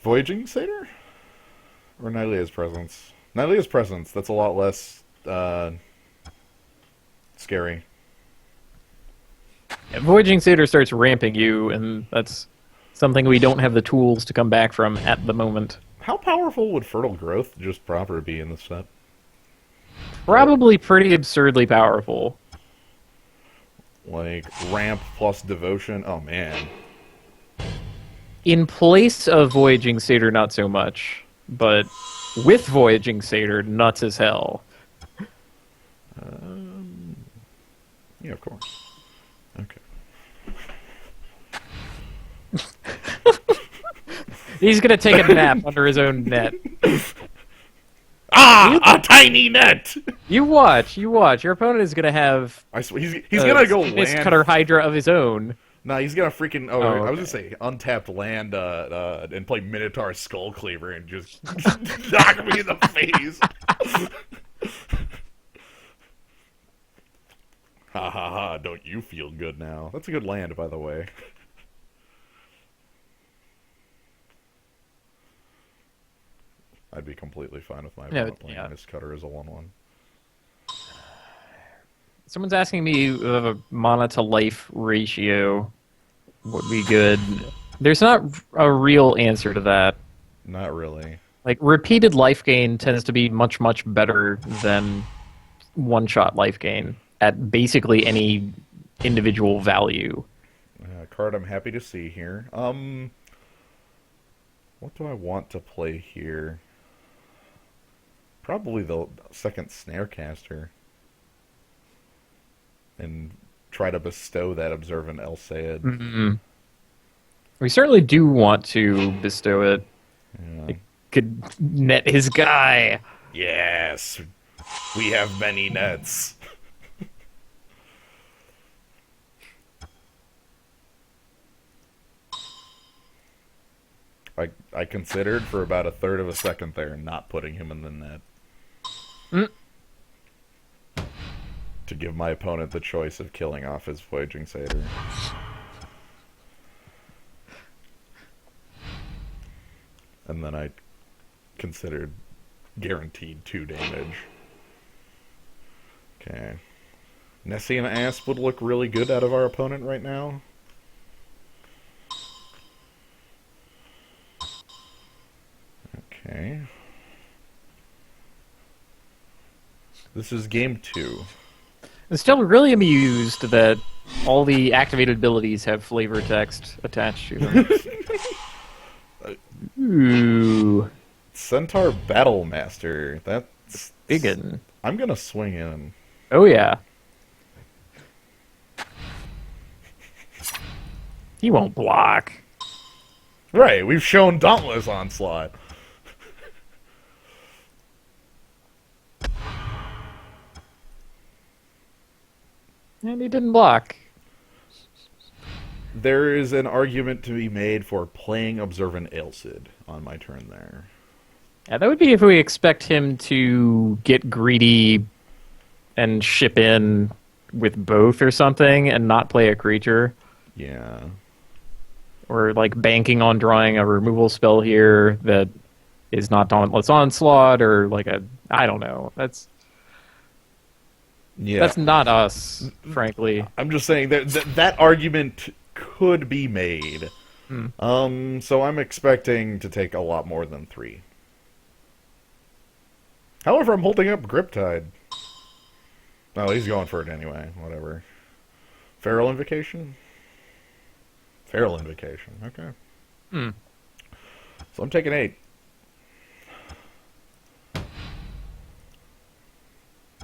Voyaging Satyr? Or Nylea's Presence? Nylea's Presence, that's a lot less scary. Yeah, Voyaging Satyr starts ramping you, and that's something we don't have the tools to come back from at the moment. How powerful would Fertile Growth just proper be in this set? Probably pretty absurdly powerful. Like, ramp plus devotion? Oh, man. In place of Voyaging Satyr, not so much. But With Voyaging Satyr, nuts as hell. Yeah, of course. Okay. He's gonna take a nap under his own net. Ah, a tiny net. You watch. Your opponent is gonna have I swear, he's gonna go This land. Cutter Hydra of his own. Nah, he's gonna freaking. Oh, Oh, I was okay. gonna say untapped land and play Minotaur Skull Cleaver and just knock me in the face. Ha ha ha! Don't you feel good now? That's a good land, by the way. I'd be completely fine with my opponent playing Mistcutter as a 1/1. Someone's asking me a mana to life ratio would be good. There's not a real answer to that. Not really. Like, repeated life gain tends to be much, much better than one-shot life gain at basically any individual value. Card I'm happy to see here. What do I want to play here? Probably the second Snarecaster. And try to bestow that Observant Elsaid. Mm-hmm. We certainly do want to bestow it. Yeah. It could net his guy. Yes! We have many nets. I considered for about a third of a second there not putting him in the net. To give my opponent the choice of killing off his Voyaging Satyr. And then I considered guaranteed 2 damage. Okay. Nessian Asp would look really good out of our opponent right now. Okay. This is game 2. I'm still really amused that all the activated abilities have flavor text attached to them. Ooh. Centaur Battlemaster. That's Biggin. I'm gonna swing in. Oh, yeah. He won't block. Right, we've shown Dauntless Onslaught. And he didn't block. There is an argument to be made for playing Observant Ailsid on my turn there. Yeah, that would be if we expect him to get greedy and ship in with both or something and not play a creature. Yeah. Or like banking on drawing a removal spell here that is not Dauntless Onslaught or like a... I don't know. That's not us, frankly. I'm just saying that argument could be made. So I'm expecting to take a lot more than 3. However, I'm holding up Griptide. Oh, he's going for it anyway. Whatever. Feral Invocation? Feral Invocation. Okay. So I'm taking 8.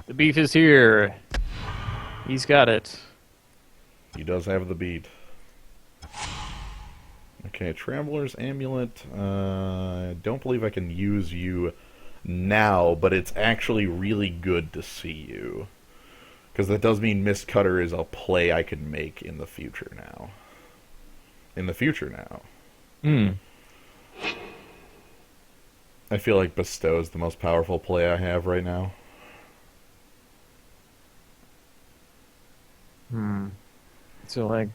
The beef is here. He's got it. He does have the beat. Okay, Traveler's Amulet. I don't believe I can use you now, but it's actually really good to see you. Because that does mean Mistcutter is a play I can make in the future now. I feel like Bestow is the most powerful play I have right now. So, like...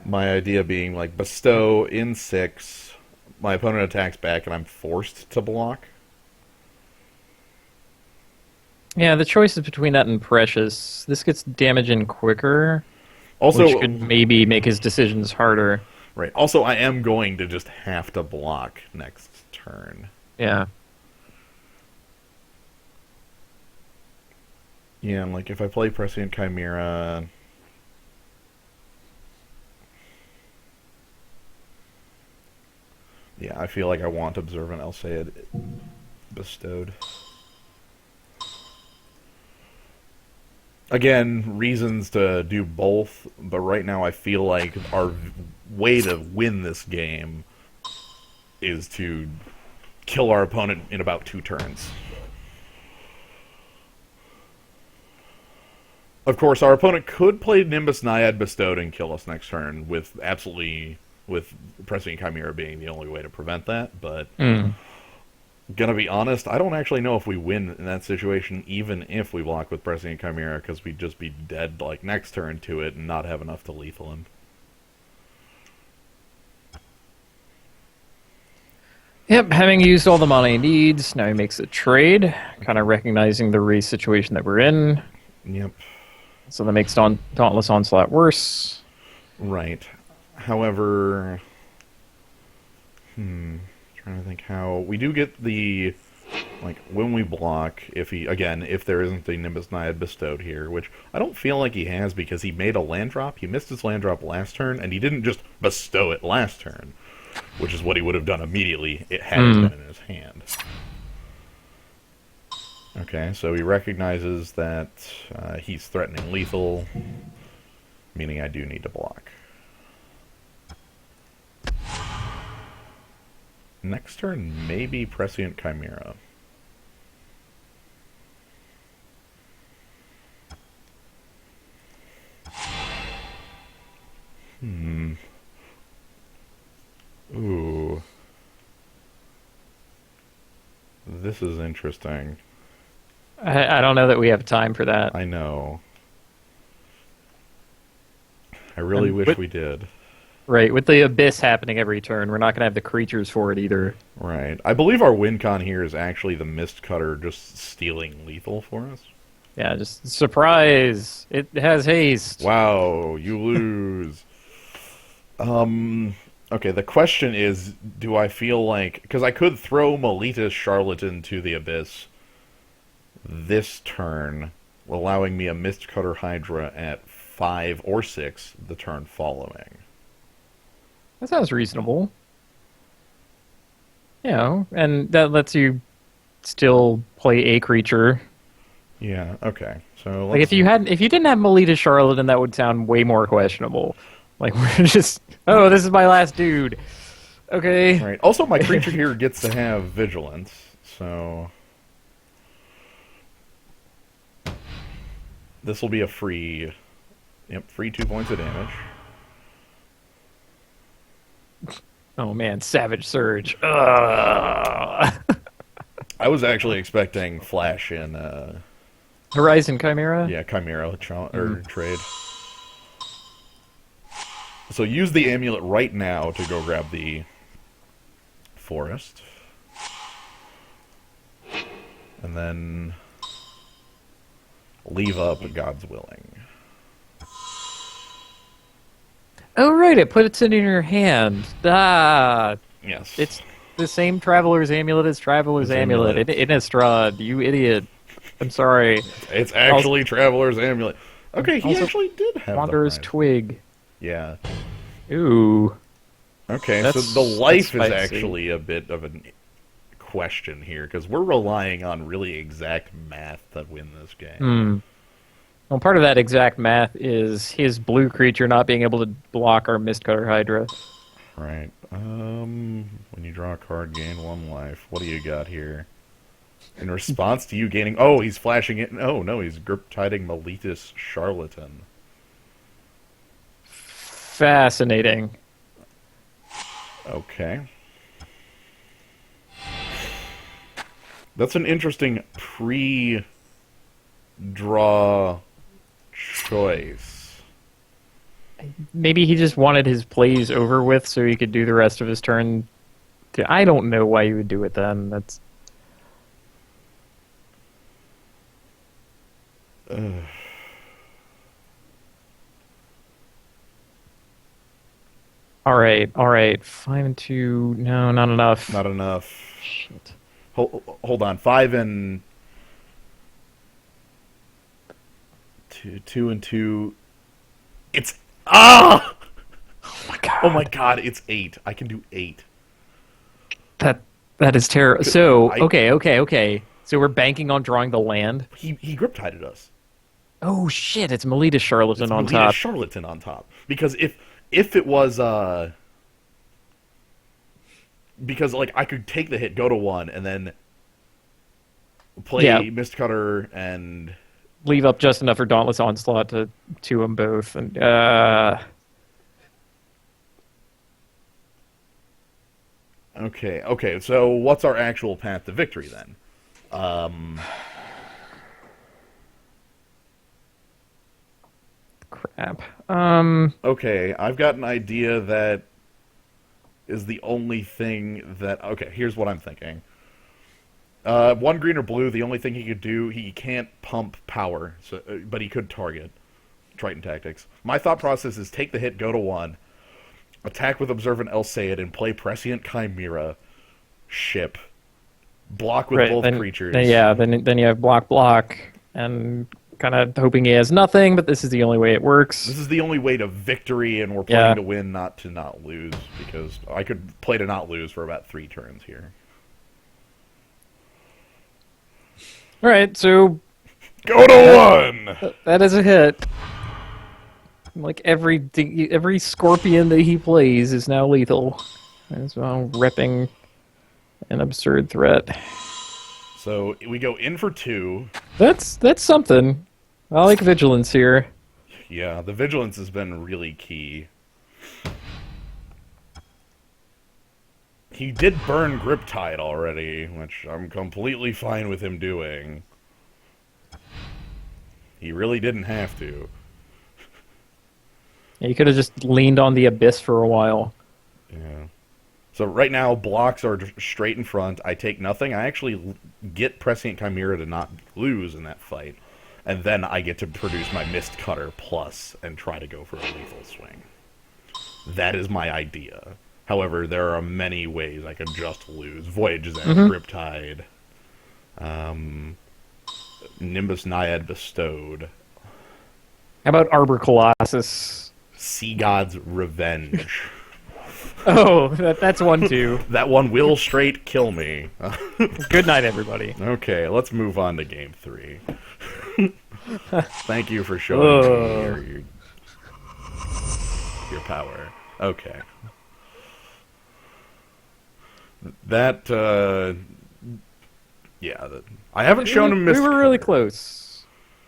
My idea being, like, Bestow in 6, my opponent attacks back, and I'm forced to block. Yeah, the choice is between that and Precious. This gets damage in quicker, Also, which could maybe make his decisions harder. Right. Also, I am going to just have to block next turn. Yeah. Yeah, and like if I play Prescient Chimera, Yeah, I feel like I want Observant Alseid bestowed. Again, reasons to do both, but right now I feel like our way to win this game is to kill our opponent in about 2 turns. Of course, our opponent could play Nimbus Naiad bestowed and kill us next turn with Prescient Chimera being the only way to prevent that, but gonna be honest, I don't actually know if we win in that situation, even if we block with Prescient Chimera, because we'd just be dead like next turn to it and not have enough to lethal him. Yep, having used all the money he needs, now he makes a trade, kind of recognizing the race situation that we're in. Yep. So that makes Dauntless Onslaught worse. Right. However, trying to think how we do get the, like, when we block, if there isn't a Nimbus Naiad bestowed here, which I don't feel like he has because he made a land drop. He missed his land drop last turn, and he didn't just bestow it last turn, which is what he would have done immediately it had been in his hand. Okay, so he recognizes that he's threatening lethal, meaning I do need to block. Next turn, maybe Prescient Chimera. Ooh. This is interesting. I don't know that we have time for that. I know. I really wish we did. Right, with the Abyss happening every turn, we're not going to have the creatures for it either. Right. I believe our win con here is actually the Mist Cutter just stealing lethal for us. Yeah, just surprise! It has haste. Wow, you lose. Okay, the question is, do I feel like... Because I could throw Melita's Charlatan to the Abyss this turn, allowing me a Mist Cutter Hydra at 5 or 6 the turn following. That sounds reasonable. You know, and that lets you still play a creature. Yeah, okay. So Like if you didn't have Melita Charlatan, that would sound way more questionable. Like we're just, oh, this is my last dude. Okay. Right. Also, my creature here gets to have Vigilance, so this will be a free 2 points of damage. Oh man, Savage Surge. Ugh. I was actually expecting Flash in Horizon Chimera? yeah, Chimera trade. So use the amulet right now to go grab the forest. And then leave up God's Willing. Oh right, it puts it in your hand. Ah, Yes. it's the same Traveler's Amulet as Traveler's Amulet. Innistrad, you idiot. I'm sorry. It's actually Traveler's Amulet. Okay, he Also actually did have Wanderer's the Twig. Yeah. Ooh. Okay, so That's- the life is that's spicy. actually a bit of a question here, because we're relying on really exact math to win this game. Well, part of that exact math is his blue creature not being able to block our Mistcutter Hydra. Right. When you draw a card, gain 1 life. What do you got here? In response to you gaining... Oh, he's flashing it. Oh, no, he's grip-tiding Melita's Charlatan. Fascinating. Okay. That's an interesting pre-draw choice. Maybe he just wanted his plays over with so he could do the rest of his turn. I don't know why you would do it then. That's... All right. 5 and 2. No, not enough. Not enough. Shit. Hold on. 5 and... 2 and 2... It's... Ah! Oh my god. Oh my god, it's 8. I can do 8. That is terrible. So, I- okay. So we're banking on drawing the land. He grip-tided us. Oh shit! It's Melita Charlatan It's on Melita top. Charlatan on top. Because if it was because like I could take the hit, go to 1, and then play Yeah. Mist Cutter and Leave up just enough for Dauntless Onslaught to them both, and okay. So what's our actual path to victory then? crap. Okay, I've got an idea that is the only thing that. Okay, here's what I'm thinking. 1 green or blue. The only thing he could do, he can't pump power, so but he could target. Triton tactics. My thought process is take the hit, go to 1, attack with Observant Elsaid, and play Prescient Chimera, ship, block with Right, both then, creatures. then you have block, and kind of hoping he has nothing, but this is the only way it works. This is the only way to victory, and we're playing Yeah. to win, not to not lose, because I could play to not lose for about 3 turns here. All right, so Go to 1! that is a hit. Like every scorpion that he plays is now lethal. As well, repping an absurd threat. So we go in for 2. That's something. I like vigilance here. Yeah, the vigilance has been really key. He did burn Griptide already, which I'm completely fine with him doing. He really didn't have to. Yeah, you could have just leaned on the abyss for a while. Yeah. So right now, blocks are straight in front. I take nothing. I actually get Prescient Chimera to not lose in that fight. And then I get to produce my Mist Cutter plus and try to go for a lethal swing. That is my idea. However, there are many ways I could just lose. Voyage's End, Griptide, Nimbus Naiad Bestowed, How about Arbor Colossus? Sea God's Revenge. Oh, that's one too. That one will straight kill me. Good night, everybody. Okay, let's move on to game 3. Thank you for showing me your power. Okay. That, yeah. I haven't shown him Mist We were really Cutter. close.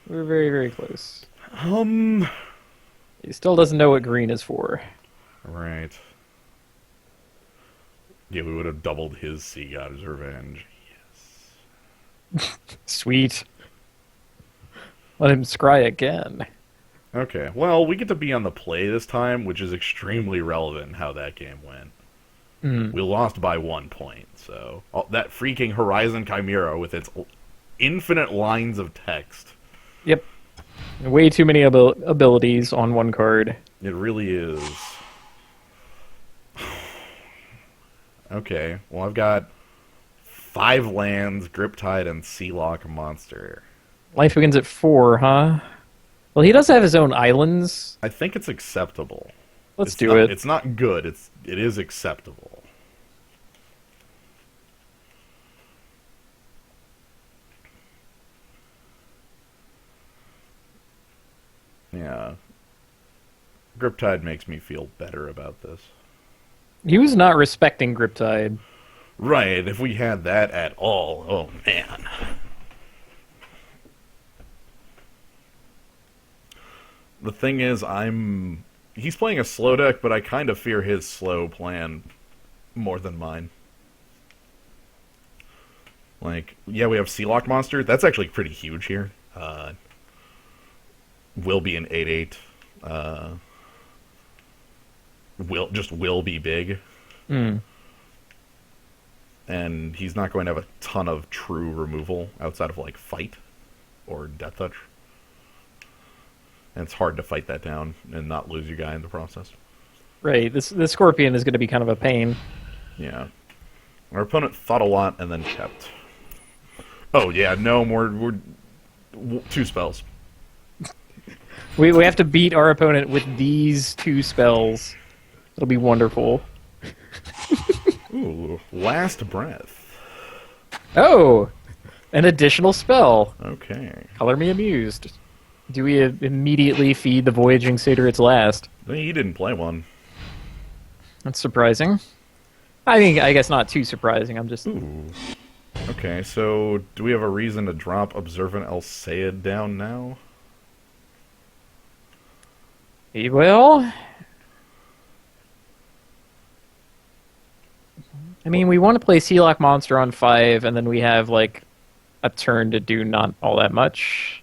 We were very, very close. Um, He still doesn't know what green is for. right. Yeah, we would have doubled his Sea God's Revenge. Sweet. Let him scry again. Okay, well, we get to be on the play this time, which is extremely relevant in how that game went. We lost by 1 point, so that freaking Horizon Chimera with its infinite lines of text. Yep. Way too many abilities on one card. It really is. Okay, well, I've got 5 lands, Griptide, and Sealock Monster. Life begins at 4, huh? Well, he does have his own islands. I think it's acceptable. Let's It's do not- it. It's not good. It is acceptable. Yeah. Griptide makes me feel better about this. He was not respecting Griptide. Right, if we had that at all, oh man. The thing is, he's playing a slow deck, but I kind of fear his slow plan more than mine. Like, yeah, we have Sealock Monster. That's actually pretty huge here. Will be an 8/8. Will be big. And he's not going to have a ton of true removal outside of, like, Fight or Death Touch. And it's hard to fight that down and not lose your guy in the process. Right. This Scorpion is going to be kind of a pain. Yeah. Our opponent thought a lot and then kept. Oh, yeah, no, we're 2 spells. We have to beat our opponent with these 2 spells. It'll be wonderful. Ooh, Last Breath. Oh, an additional spell. Okay. Color me amused. Do we immediately feed the Voyaging Satyr its last? He didn't play one. That's surprising. I mean, I guess not too surprising. I'm just... Ooh. Okay, so do we have a reason to drop Observant Alseid down now? Well... I mean, we want to play Sealock Monster on 5, and then we have, like, a turn to do not all that much.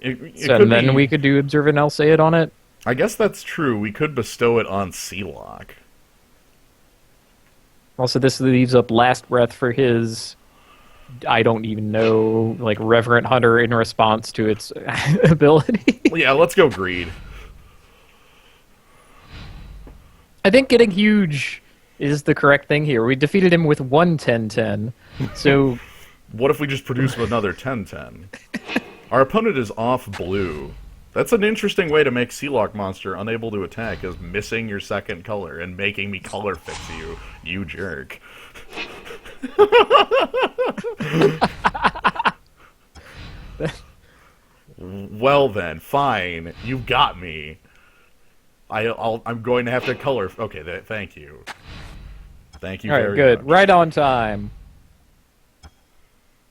And then we could do Observant Alseid on it. I guess that's true. We could bestow it on Sealock. Also, this leaves up Last Breath for his, I don't even know, like, Reverent Hunter in response to its ability. Yeah, let's go Greed. I think getting huge is the correct thing here. We defeated him with one 10-10, so... What if we just produce another 10-10? Our opponent is off blue. That's an interesting way to make Sealock Monster unable to attack, is missing your second color and making me color fix you, you jerk. Well then, fine. You've got me. I'm going to have to color... Okay, thank you. Thank you very much. All right, good. Right on time.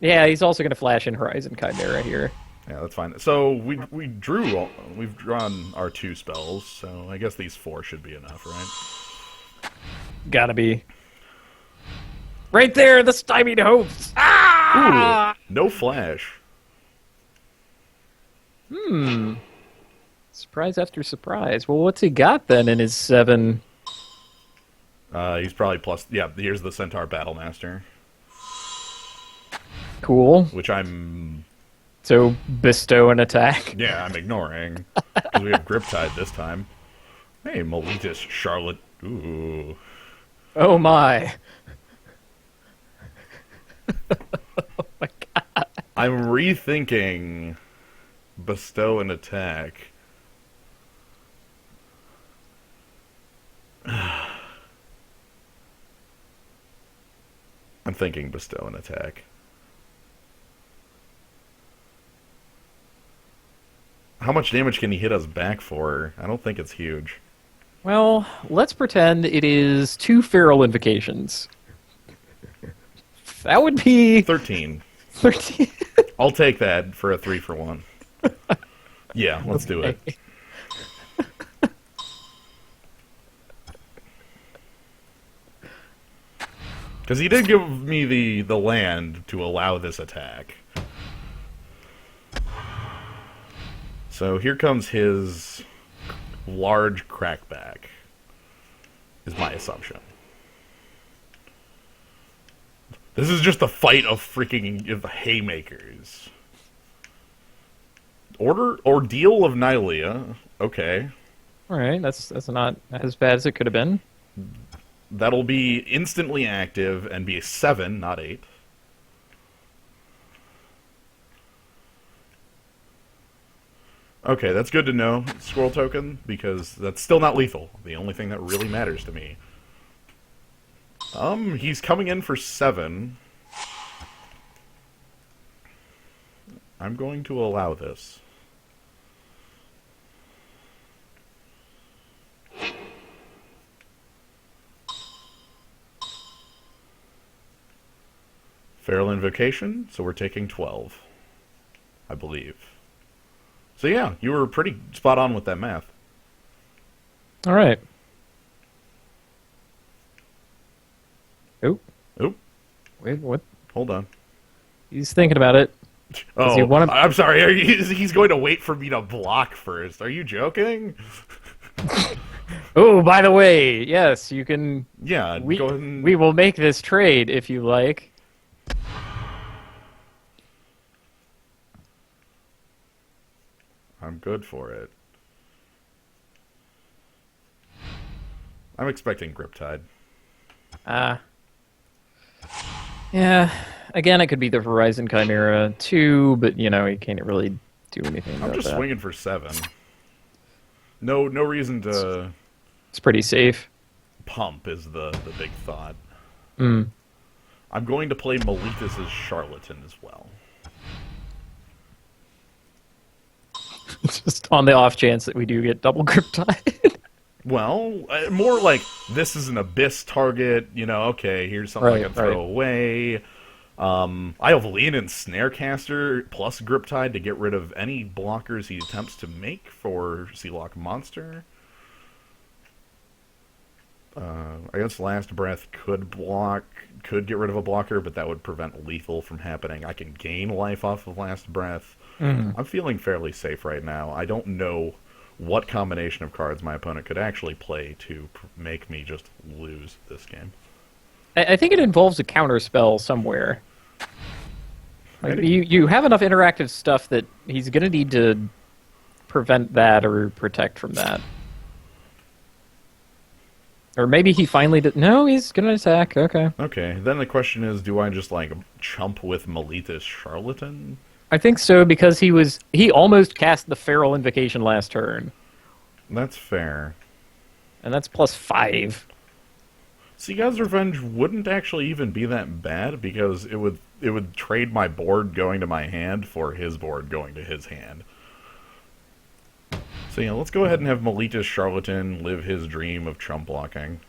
Yeah, he's also going to flash in Horizon Chimera here. Yeah, that's fine. So we've drawn our 2 spells, so I guess these 4 should be enough, right? Gotta be. Right there, the stymied hopes! Ah! Ooh, no flash. Surprise after surprise. Well, what's he got then in his 7? He's probably plus... Yeah, here's the Centaur Battlemaster. Cool. Which I'm... So, bestow an attack? Yeah, I'm ignoring. Because we have Griptide this time. Hey, Meletus Charlotte. Ooh. Oh my. Oh my god. I'm rethinking bestow an attack. I'm thinking bestow an attack. How much damage can he hit us back for? I don't think it's huge. Well, let's pretend it is 2 Feral Invocations. That would be... 13. 13. I'll take that for a 3-for-1. Yeah, let's do it. Because he did give me the land to allow this attack. So here comes his large crackback, is my assumption. This is just a fight of freaking haymakers. Ordeal of Nylea. Okay. Alright, that's not as bad as it could have been. That'll be instantly active and be a 7, not 8. Okay, that's good to know, Squirrel Token, because that's still not lethal. The only thing that really matters to me. He's coming in for 7. I'm going to allow this. Feral Invocation, so we're taking 12, I believe. So yeah, you were pretty spot on with that math. All right. Oop. Oop. Wait, what? Hold on. He's thinking about it. Oh, I'm sorry. He's going to wait for me to block first. Are you joking? Oh, by the way, yes, you can... Yeah, we, go ahead and... we will make this trade, if you like. I'm good for it. I'm expecting Griptide. Yeah, again, it could be the Horizon Chimera too, but, you know, you can't really do anything about I'm just that. swinging for 7. No reason to... It's pretty safe. Pump is the big thought. Mm. I'm going to play Meletis' Charlatan as well. Just on the off chance that we do get double Griptide. Well, more like this is an Abyss target, okay, here's something I Right, can throw away. I have Lean and Snarecaster plus Griptide to get rid of any blockers he attempts to make for Sealock Monster. I guess Last Breath could get rid of a blocker, but that would prevent lethal from happening. I can gain life off of Last Breath. I'm feeling fairly safe right now. I don't know what combination of cards my opponent could actually play to make me just lose this game. I think it involves a counter spell somewhere. Like, you have enough interactive stuff that he's going to need to prevent that or protect from that. Or maybe he finally did. No, he's going to attack. Okay. Okay, then the question is, do I just, chump with Meletis Charlatan? I think so, because he almost cast the Feral Invocation last turn. That's fair. And that's +5. Sea God's Revenge wouldn't actually even be that bad, because it would trade my board going to my hand for his board going to his hand. So yeah, let's go ahead and have Meletis Charlatan live his dream of chump blocking.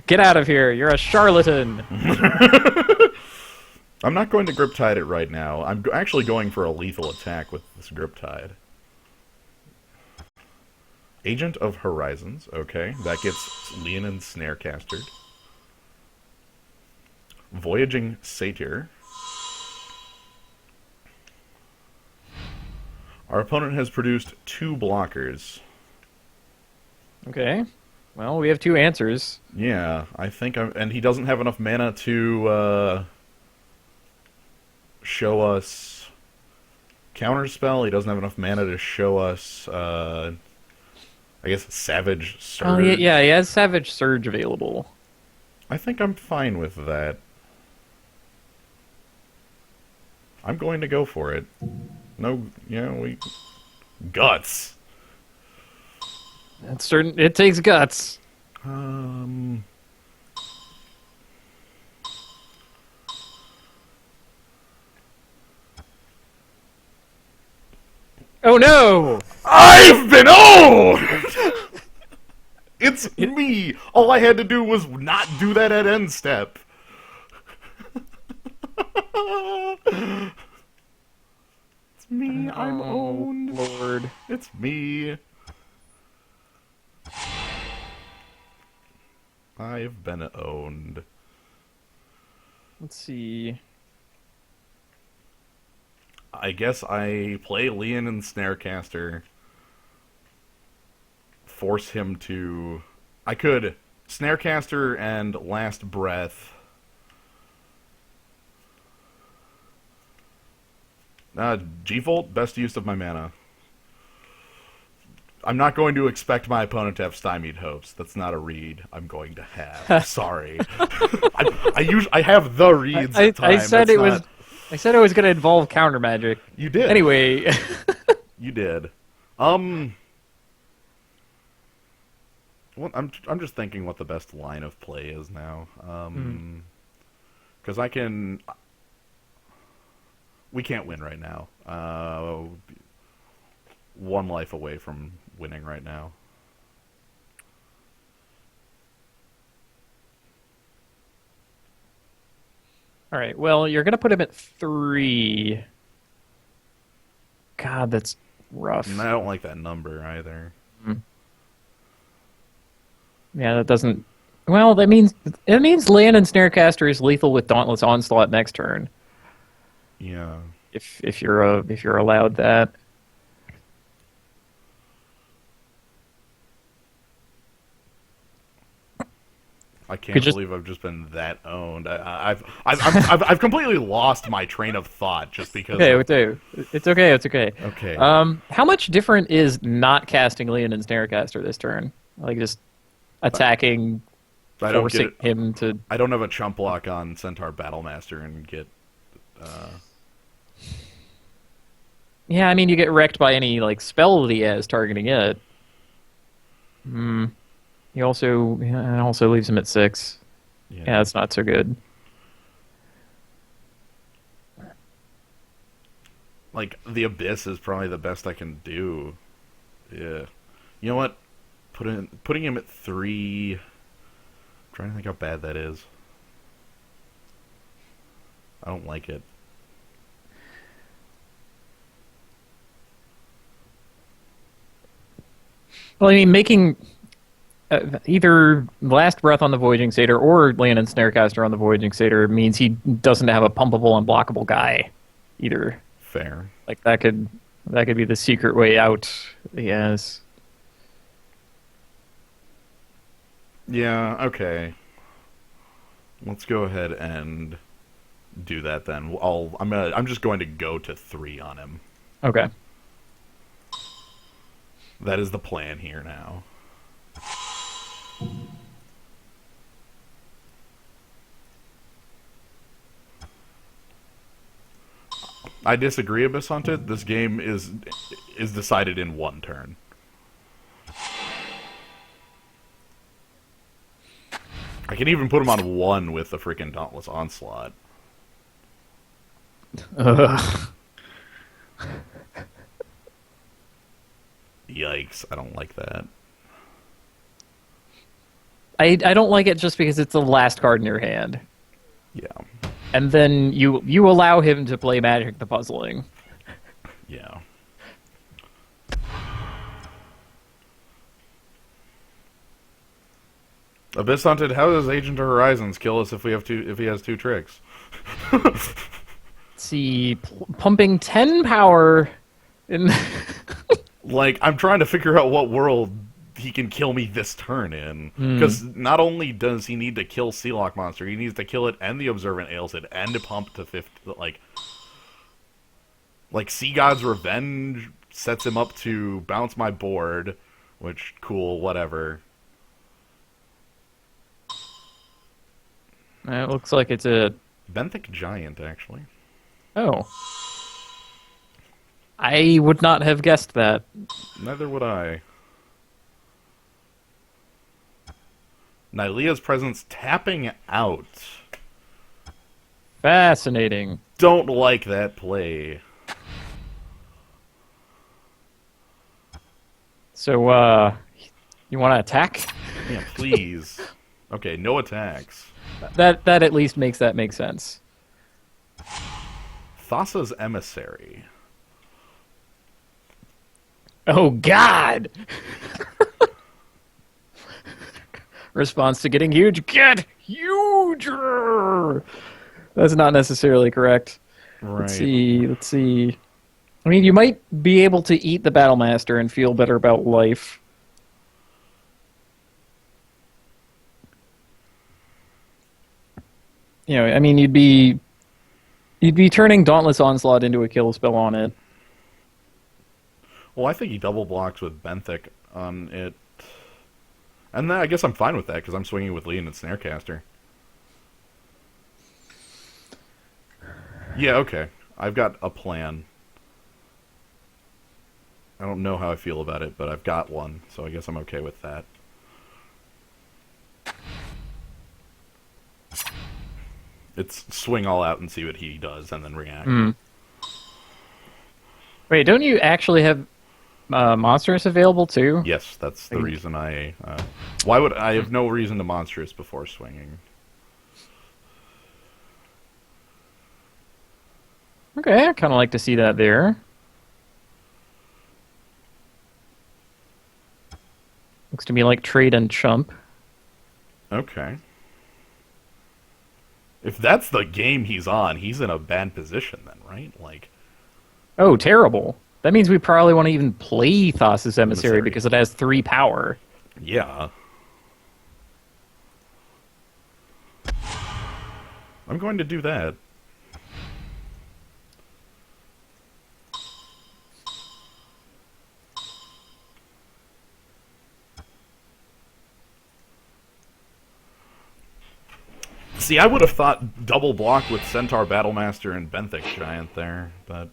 Get out of here! You're a charlatan! I'm not going to Griptide it right now. I'm actually going for a lethal attack with this Griptide. Agent of Horizons, okay. That gets Leonin Snarecastered. Voyaging Satyr. Our opponent has produced 2 blockers. Okay. Well, we have 2 answers. Yeah, I think and he doesn't have enough mana to show us Counterspell. He doesn't have enough mana to show us I guess Savage Surge. Oh, yeah, he has Savage Surge available. I think I'm fine with that. I'm going to go for it. No, Guts. That's certain. It takes guts. Oh no! I've been owned! It's me! All I had to do was not do that at end step. It's me, I'm owned. Lord. It's me. I've been owned. Let's see. I guess I play Leon and Snarecaster. Force him to... I could Snarecaster and Last Breath. G-Volt, best use of my mana. I'm not going to expect my opponent to have stymied hopes. That's not a read I'm going to have. Sorry. I have the reads at times. I said it was going to involve counter magic. You did. Anyway. You did. Well, I'm just thinking what the best line of play is now. Because we can't win right now. 1 life away from winning right now. All right. Well, you're going to put him at 3. God, that's rough. And I don't like that number either. Yeah, that doesn't. Well, that means Land and Snarecaster is lethal with Dauntless Onslaught next turn. Yeah. If you're allowed that. I can't believe I've just been that owned. I've completely lost my train of thought just because. Okay, it's okay. It's okay. Okay. How much different is not casting Leon and Snarecaster this turn? Like just attacking, forcing him to. I don't have a chump block on Centaur Battlemaster and get. Yeah, I mean you get wrecked by any spell that he has targeting it. He also it also leaves him at 6. Yeah. Yeah, it's not so good. Like, the Abyss is probably the best I can do. Yeah. You know what? Putting him at 3... I'm trying to think how bad that is. I don't like it. Well, I mean, making either Last Breath on the Voyaging Satyr or Land and Snarecaster on the Voyaging Satyr means he doesn't have a pumpable, unblockable guy either. Fair. Like that could be the secret way out. Yes. Yeah, okay. Let's go ahead and do that then. I'm just going to go to 3 on him. Okay. That is the plan here now. I disagree, Abyss Haunted. This game is decided in 1 turn. I can even put him on 1 with the freaking Dauntless Onslaught. Ugh. Yikes, I don't like that. I don't like it just because it's the last card in your hand, Yeah. and then you allow him to play Magic the Puzzling. Yeah. Abyss Hunted, how does Agent of Horizons kill us if he has 2 tricks? Let's see, pumping 10 power in. Like, I'm trying to figure out what world he can kill me this turn in. Because not only does he need to kill Sealock Monster, he needs to kill it and the Observant Ailsid and to pump to 50. Like Sea God's Revenge sets him up to bounce my board, which, cool, whatever. It looks like it's a. Benthic Giant, actually. Oh. I would not have guessed that. Neither would I. Nylea's Presence tapping out. Fascinating. Don't like that play. So, you want to attack? Yeah, please. Okay, no attacks. That at least makes that make sense. Thassa's Emissary. Oh, God! Response to getting huge. Get huger! That's not necessarily correct. Right. Let's see. I mean, you might be able to eat the Battlemaster and feel better about life. You know, I mean, you'd be turning Dauntless Onslaught into a kill spell on it. Well, I think he double blocks with Benthic on it. And then I guess I'm fine with that, because I'm swinging with Leon and Snarecaster. Yeah, okay. I've got a plan. I don't know how I feel about it, but I've got one, so I guess I'm okay with that. It's swing all out and see what he does, and then react. Wait, don't you actually have monsters available too? Yes, that's the reason I... why would... I have no reason to monstrous before swinging. Okay, I kind of like to see that there. Looks to me like trade and chump. Okay. If that's the game he's on, he's in a bad position then, right? Like... Oh, terrible. That means we probably want to even play Thassa's Emissary because it has 3 power. Yeah. I'm going to do that. See, I would have thought double block with Centaur Battlemaster and Benthic Giant there, but...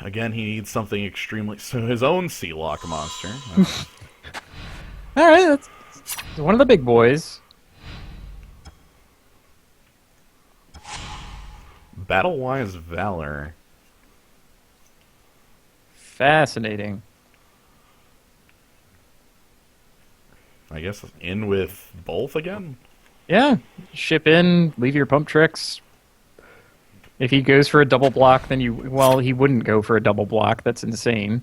Again, he needs something extremely... So his own Sealock monster. All right, that's one of the big boys. Battle-wise Valor. Fascinating. I guess in with both again? Yeah, ship in, leave your pump tricks. If he goes for a double block, then he wouldn't go for a double block. That's insane.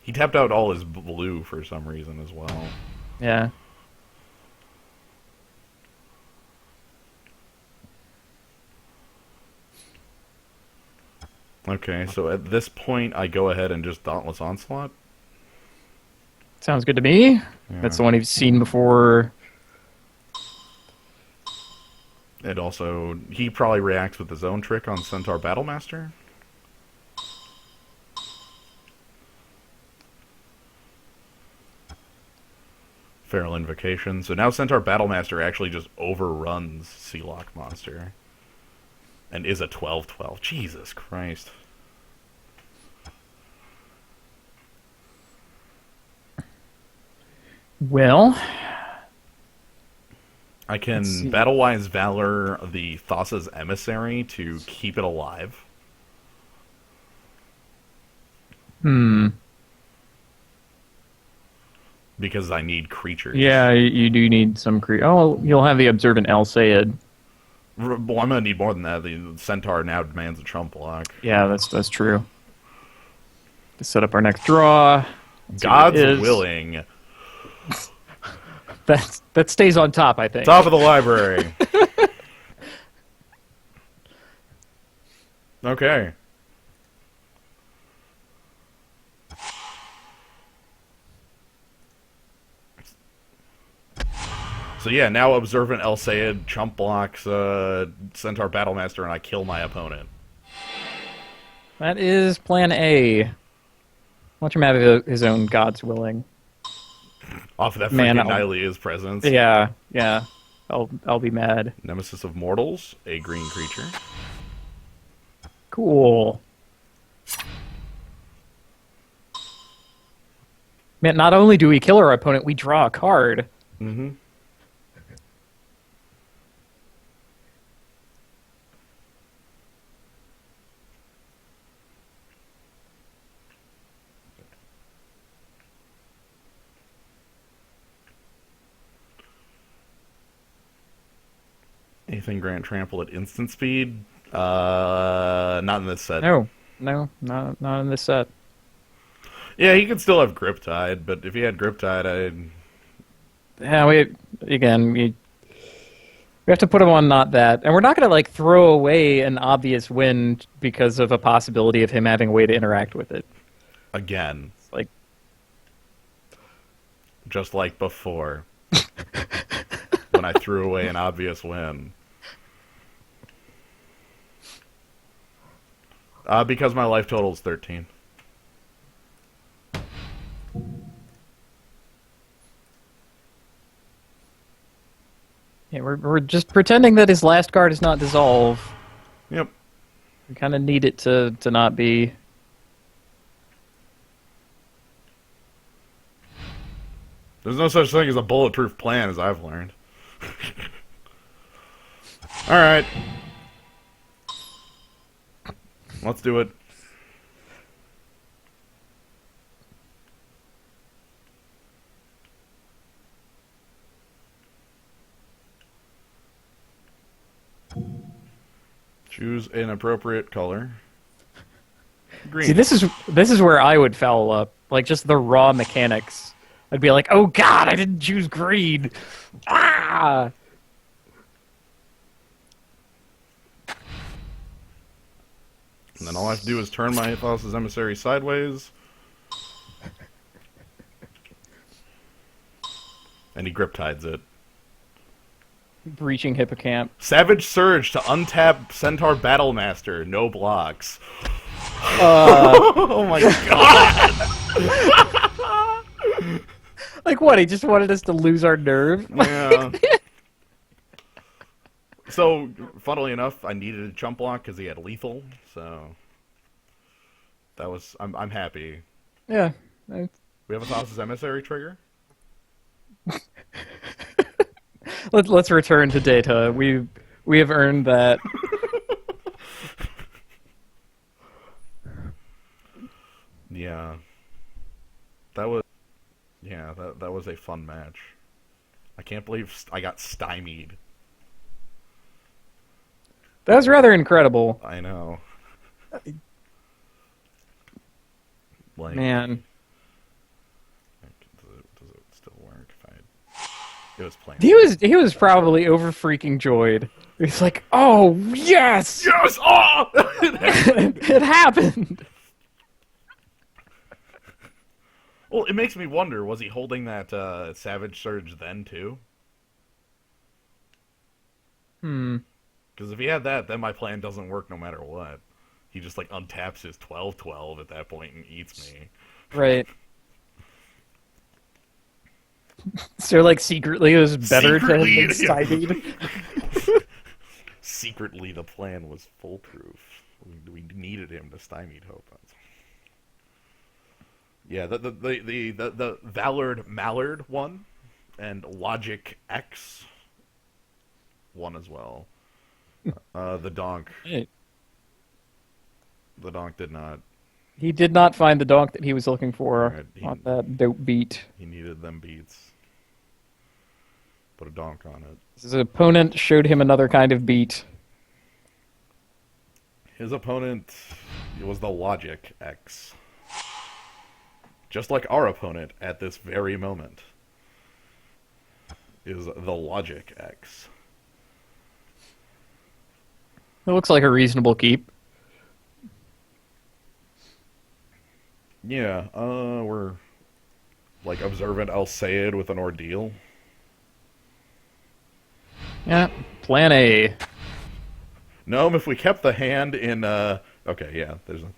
He tapped out all his blue for some reason as well. Yeah. Okay, so at this point, I go ahead and just Dauntless Onslaught. Sounds good to me. Yeah. That's the one you've seen before. It also... He probably reacts with his own trick on Centaur Battlemaster. Feral Invocation. So now Centaur Battlemaster actually just overruns Sealock Monster. And is a 12/12. Jesus Christ. Well, I can Battle-wise Valor the Thassa's Emissary to keep it alive. Because I need creatures. Yeah, you do need some Oh, you'll have the Observant El Sayed. Well, I'm going to need more than that. The Centaur now demands a trump block. Yeah, that's true. To set up our next draw. God's willing. That stays on top, I think. Top of the library. Okay. So yeah, now Observant El Sayed chump blocks Centaur Battlemaster, and I kill my opponent. That is plan A. Watch him have his own God's willing. Off of that freaking Nylea's presence. Yeah. I'll be mad. Nemesis of Mortals, a green creature. Cool. Man, not only do we kill our opponent, we draw a card. Mm-hmm. Anything grant trample at instant speed? Not in this set. No, not in this set. Yeah, he could still have Grip Tide, but if he had Grip Tide, I'd... Yeah, we have to put him on not that. And we're not going to, like, throw away an obvious win because of a possibility of him having a way to interact with it. Again. It's like... Just like before. When I threw away an obvious win. Because my life total is 13. Yeah, we're just pretending that his last card is not dissolve. Yep. We kind of need it to not be. There's no such thing as a bulletproof plan, as I've learned. Alright. Let's do it. Choose an appropriate color. Green. See, this is where I would foul up. Like, just the raw mechanics. I'd be like, oh god, I didn't choose green! Ah! And then all I have to do is turn my Thassa's Emissary sideways. And he Grip Tides it. Breaching Hippocamp. Savage Surge to untap Centaur Battlemaster. No blocks. Oh my god! Like what? He just wanted us to lose our nerve? Yeah. So, funnily enough, I needed a chump block because he had lethal, so... I'm happy. Yeah. We have a Thassa's Emissary trigger? Let's return to data. We have earned that. Yeah. That was that was a fun match. I can't believe I got stymied. That was rather incredible. I know. Like, Man. does it still work? It was playing. He was probably over freaking joyed. He's like, "Oh, yes! Yes! Oh! It happened!" Well, it makes me wonder, was he holding that Savage Surge then, too? Because if he had that, then my plan doesn't work no matter what. He just, like, untaps his 12-12 at that point and eats me. Right. So, like, secretly it was better to have been stymied? Secretly, the plan was foolproof. We needed him to stymie Hopens. Yeah, the Valord Mallard one, and Logic X one as well. The Donk. Hey. The Donk did not. He did not find the donk that he was looking for on that dope beat. He needed them beats. Put a donk on it. His opponent showed him another kind of beat. His opponent was the Logic X. Just like our opponent at this very moment is the Logic X. It looks like a reasonable keep. Yeah, we're like Observant Al Sayed with an Ordeal. Yeah, plan A. No, if we kept the hand in, okay, yeah, there's a...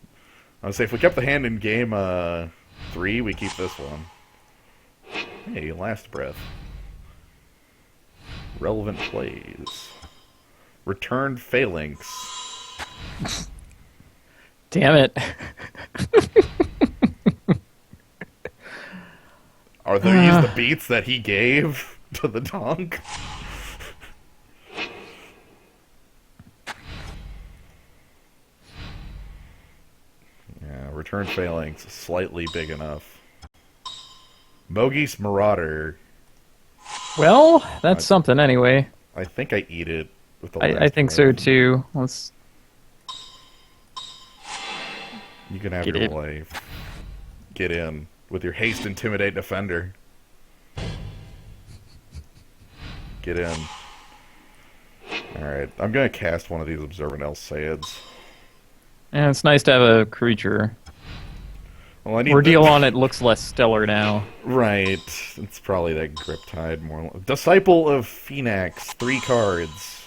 I would say if we kept the hand in game, 3, we keep this one. Hey, Last Breath. Relevant plays. Returned Phalanx. Damn it. Are these the beats that he gave to the donk? Yeah, Return Phalanx, slightly big enough. Mogis Marauder. Well, that's something anyway. I think I eat it with the I think so too. Let's You can have get your in. life. Get in with your haste, intimidate, defender. Get in. Alright, I'm gonna cast one of these Observant El Sayeds. Yeah, it's nice to have a creature. Well, I need Ordeal on it looks less stellar now. Right. It's probably that Griptide more. Disciple of Phoenix, 3 cards.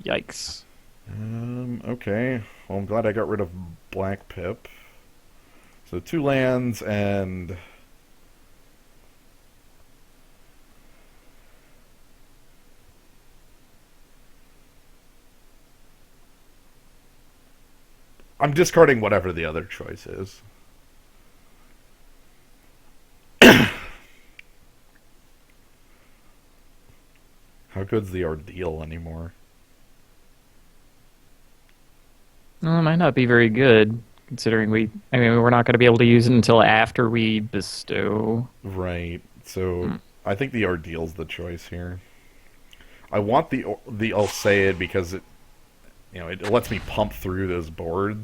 Yikes. Okay. Well, I'm glad I got rid of Black Pip. So 2 lands and... I'm discarding whatever the other choice is. How good's the Ordeal anymore? Well, it might not be very good, considering we're not going to be able to use it until after we bestow. Right. So I think the Ordeal's the choice here. I want the Ulsaid because it lets me pump through this board.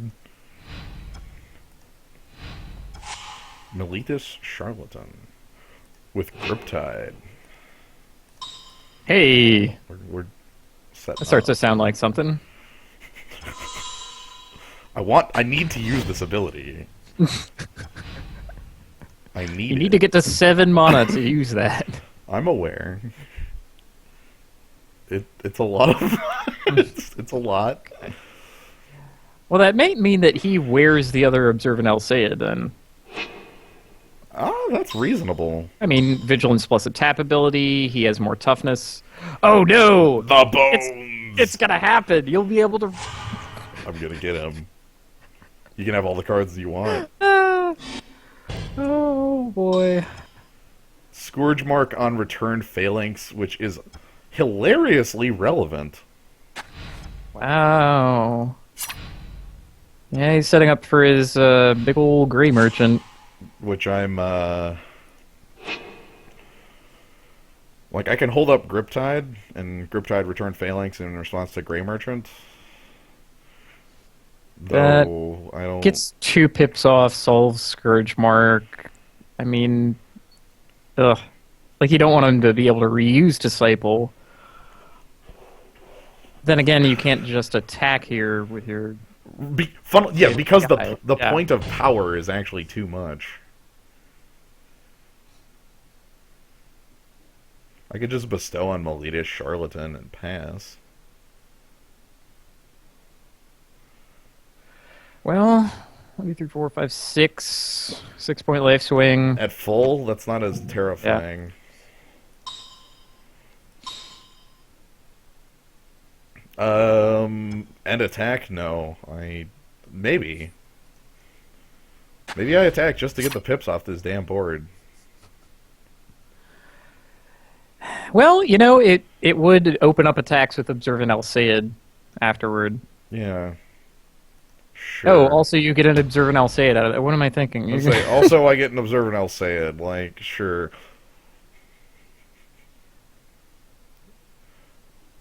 Meletus Charlatan with Griptide. Hey, We're set. that starts to sound like something. I need to use this ability. I need. You need to get to 7 mana to use that. I'm aware. It's a lot of. it's a lot. Well, that may mean that he wears the other Observant El Sayed, then. Oh, that's reasonable. I mean, Vigilance plus a tap ability, he has more toughness. Oh no! The bones! It's gonna happen! You'll be able to... I'm gonna get him. You can have all the cards you want. Ah, oh boy. Scourge Mark on returned Phalanx, which is hilariously relevant. Wow. Yeah, he's setting up for his big old gray merchant. Which I'm, like, I can hold up Griptide, and Griptide return Phalanx in response to Grey Merchant. That Though, I don't... gets 2 pips off, solves Scourge Mark. I mean, ugh. Like, you don't want him to be able to reuse Disciple. Then again, you can't just attack here with your... because guy. the Yeah. point of power is actually too much. I could just bestow on Melita Charlatan and pass. Well, 1, 2, 3, 4, 5, 6. 6-point life swing. At full, that's not as terrifying. End attack? No. Maybe. Maybe I attack just to get the pips off this damn board. Well, you know, it would open up attacks with Observant Alseid afterward. Yeah. Sure. Oh, also you get an Observant Alseid out of that. What am I thinking? Let's say, also, I get an Observant Alseid. Like, sure.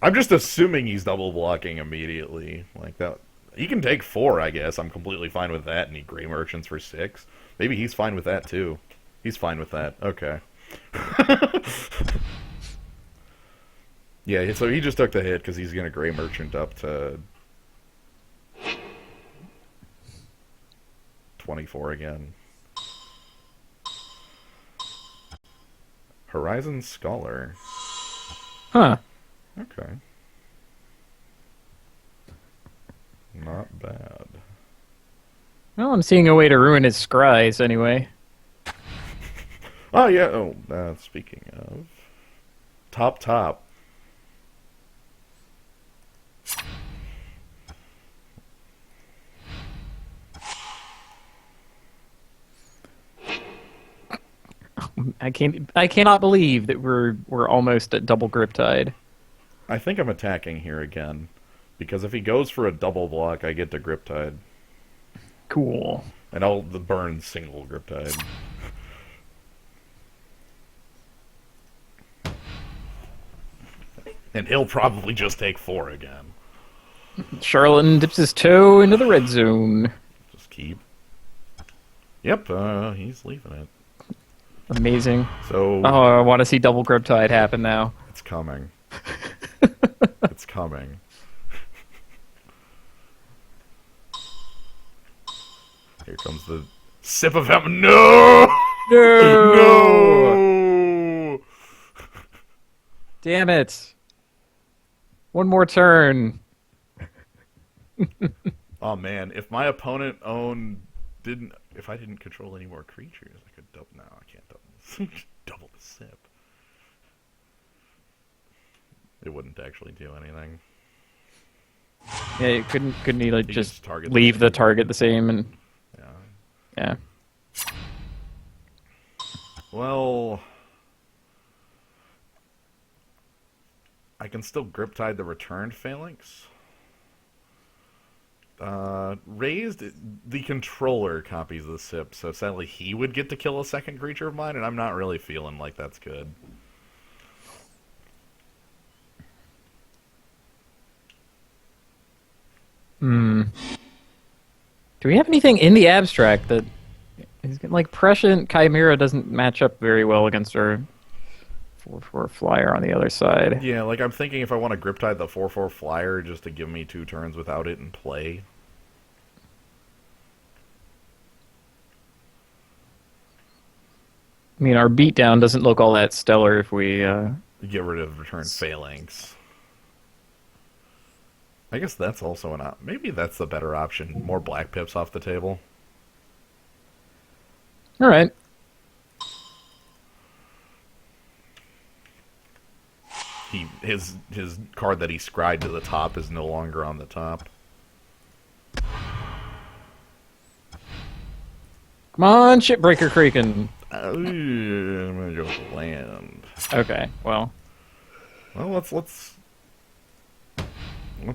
I'm just assuming he's double blocking immediately. Like that. He can take 4, I guess. I'm completely fine with that. And he Grey Merchants for 6. Maybe he's fine with that too. He's fine with that. Okay. Yeah, so he just took the hit because he's gonna Grey Merchant up to 24 again. Horizon Scholar. Huh. Okay. Not bad. Well, I'm seeing a way to ruin his scries anyway. Oh, yeah. Oh, speaking of... Top. I cannot believe that we're almost at double Griptide. I think I'm attacking here again. Because if he goes for a double block, I get to Griptide. Cool. And I'll burn single Griptide. And he'll probably just take 4 again. Charlatan dips his toe into the red zone. Just keep. Yep, he's leaving it. Amazing. So... Oh, I want to see double Griptide happen now. It's coming. It's coming. Here comes the sip of him. No! No! Damn it. One more turn. Oh man, if my opponent if I didn't control any more creatures, I could double. No, I can't double. Double the sip. It wouldn't actually do anything. Yeah, you couldn't he like just target leave the target the same and yeah. Well, I can still Griptide the returned Phalanx. Raised, the controller copies the SIP, so sadly he would get to kill a second creature of mine, and I'm not really feeling like that's good. Do we have anything in the abstract that is like Prescient Chimera doesn't match up very well against our 4/4 flyer on the other side. Yeah, like I'm thinking if I want to Griptide the 4/4 flyer just to give me 2 turns without it in play. I mean, our beatdown doesn't look all that stellar if we Get rid of return Phalanx. I guess that's also maybe that's the better option. More black pips off the table. All right. His card that he scried to the top is no longer on the top. Come on, Shipbreaker Kraken. I'm gonna go with land. Okay, well. Well, let's let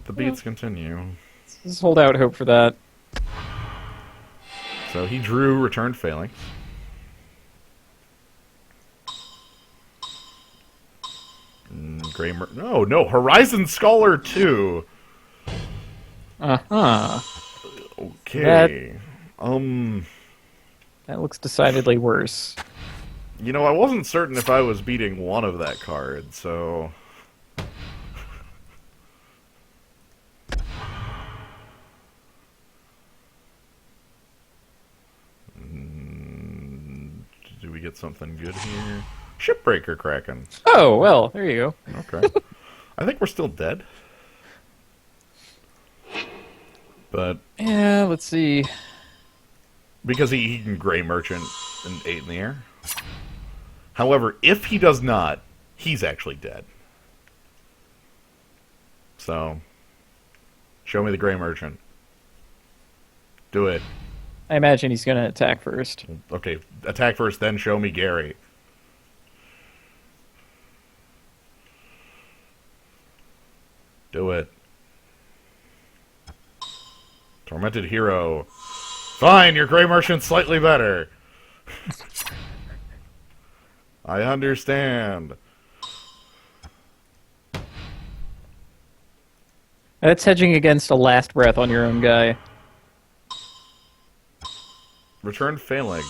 the beats continue. Let's hold out hope for that. So he drew Returned Phalanx. No, Horizon Scholar 2. Uh-huh. Okay. That looks decidedly worse. You know, I wasn't certain if I was beating one of that card, so... Do we get something good here? Shipbreaker Kraken. Oh, well, there you go. Okay. I think we're still dead. But... Yeah, let's see. Because he can Gray Merchant and 8 in the air. However, if he does not, he's actually dead. So, show me the Gray Merchant. Do it. I imagine he's going to attack first. Okay, attack first, then show me Gary. Do it. Tormented Hero. Fine, your Gray Merchant's slightly better. I understand. That's hedging against a last breath on your own guy. Returned Phalanx.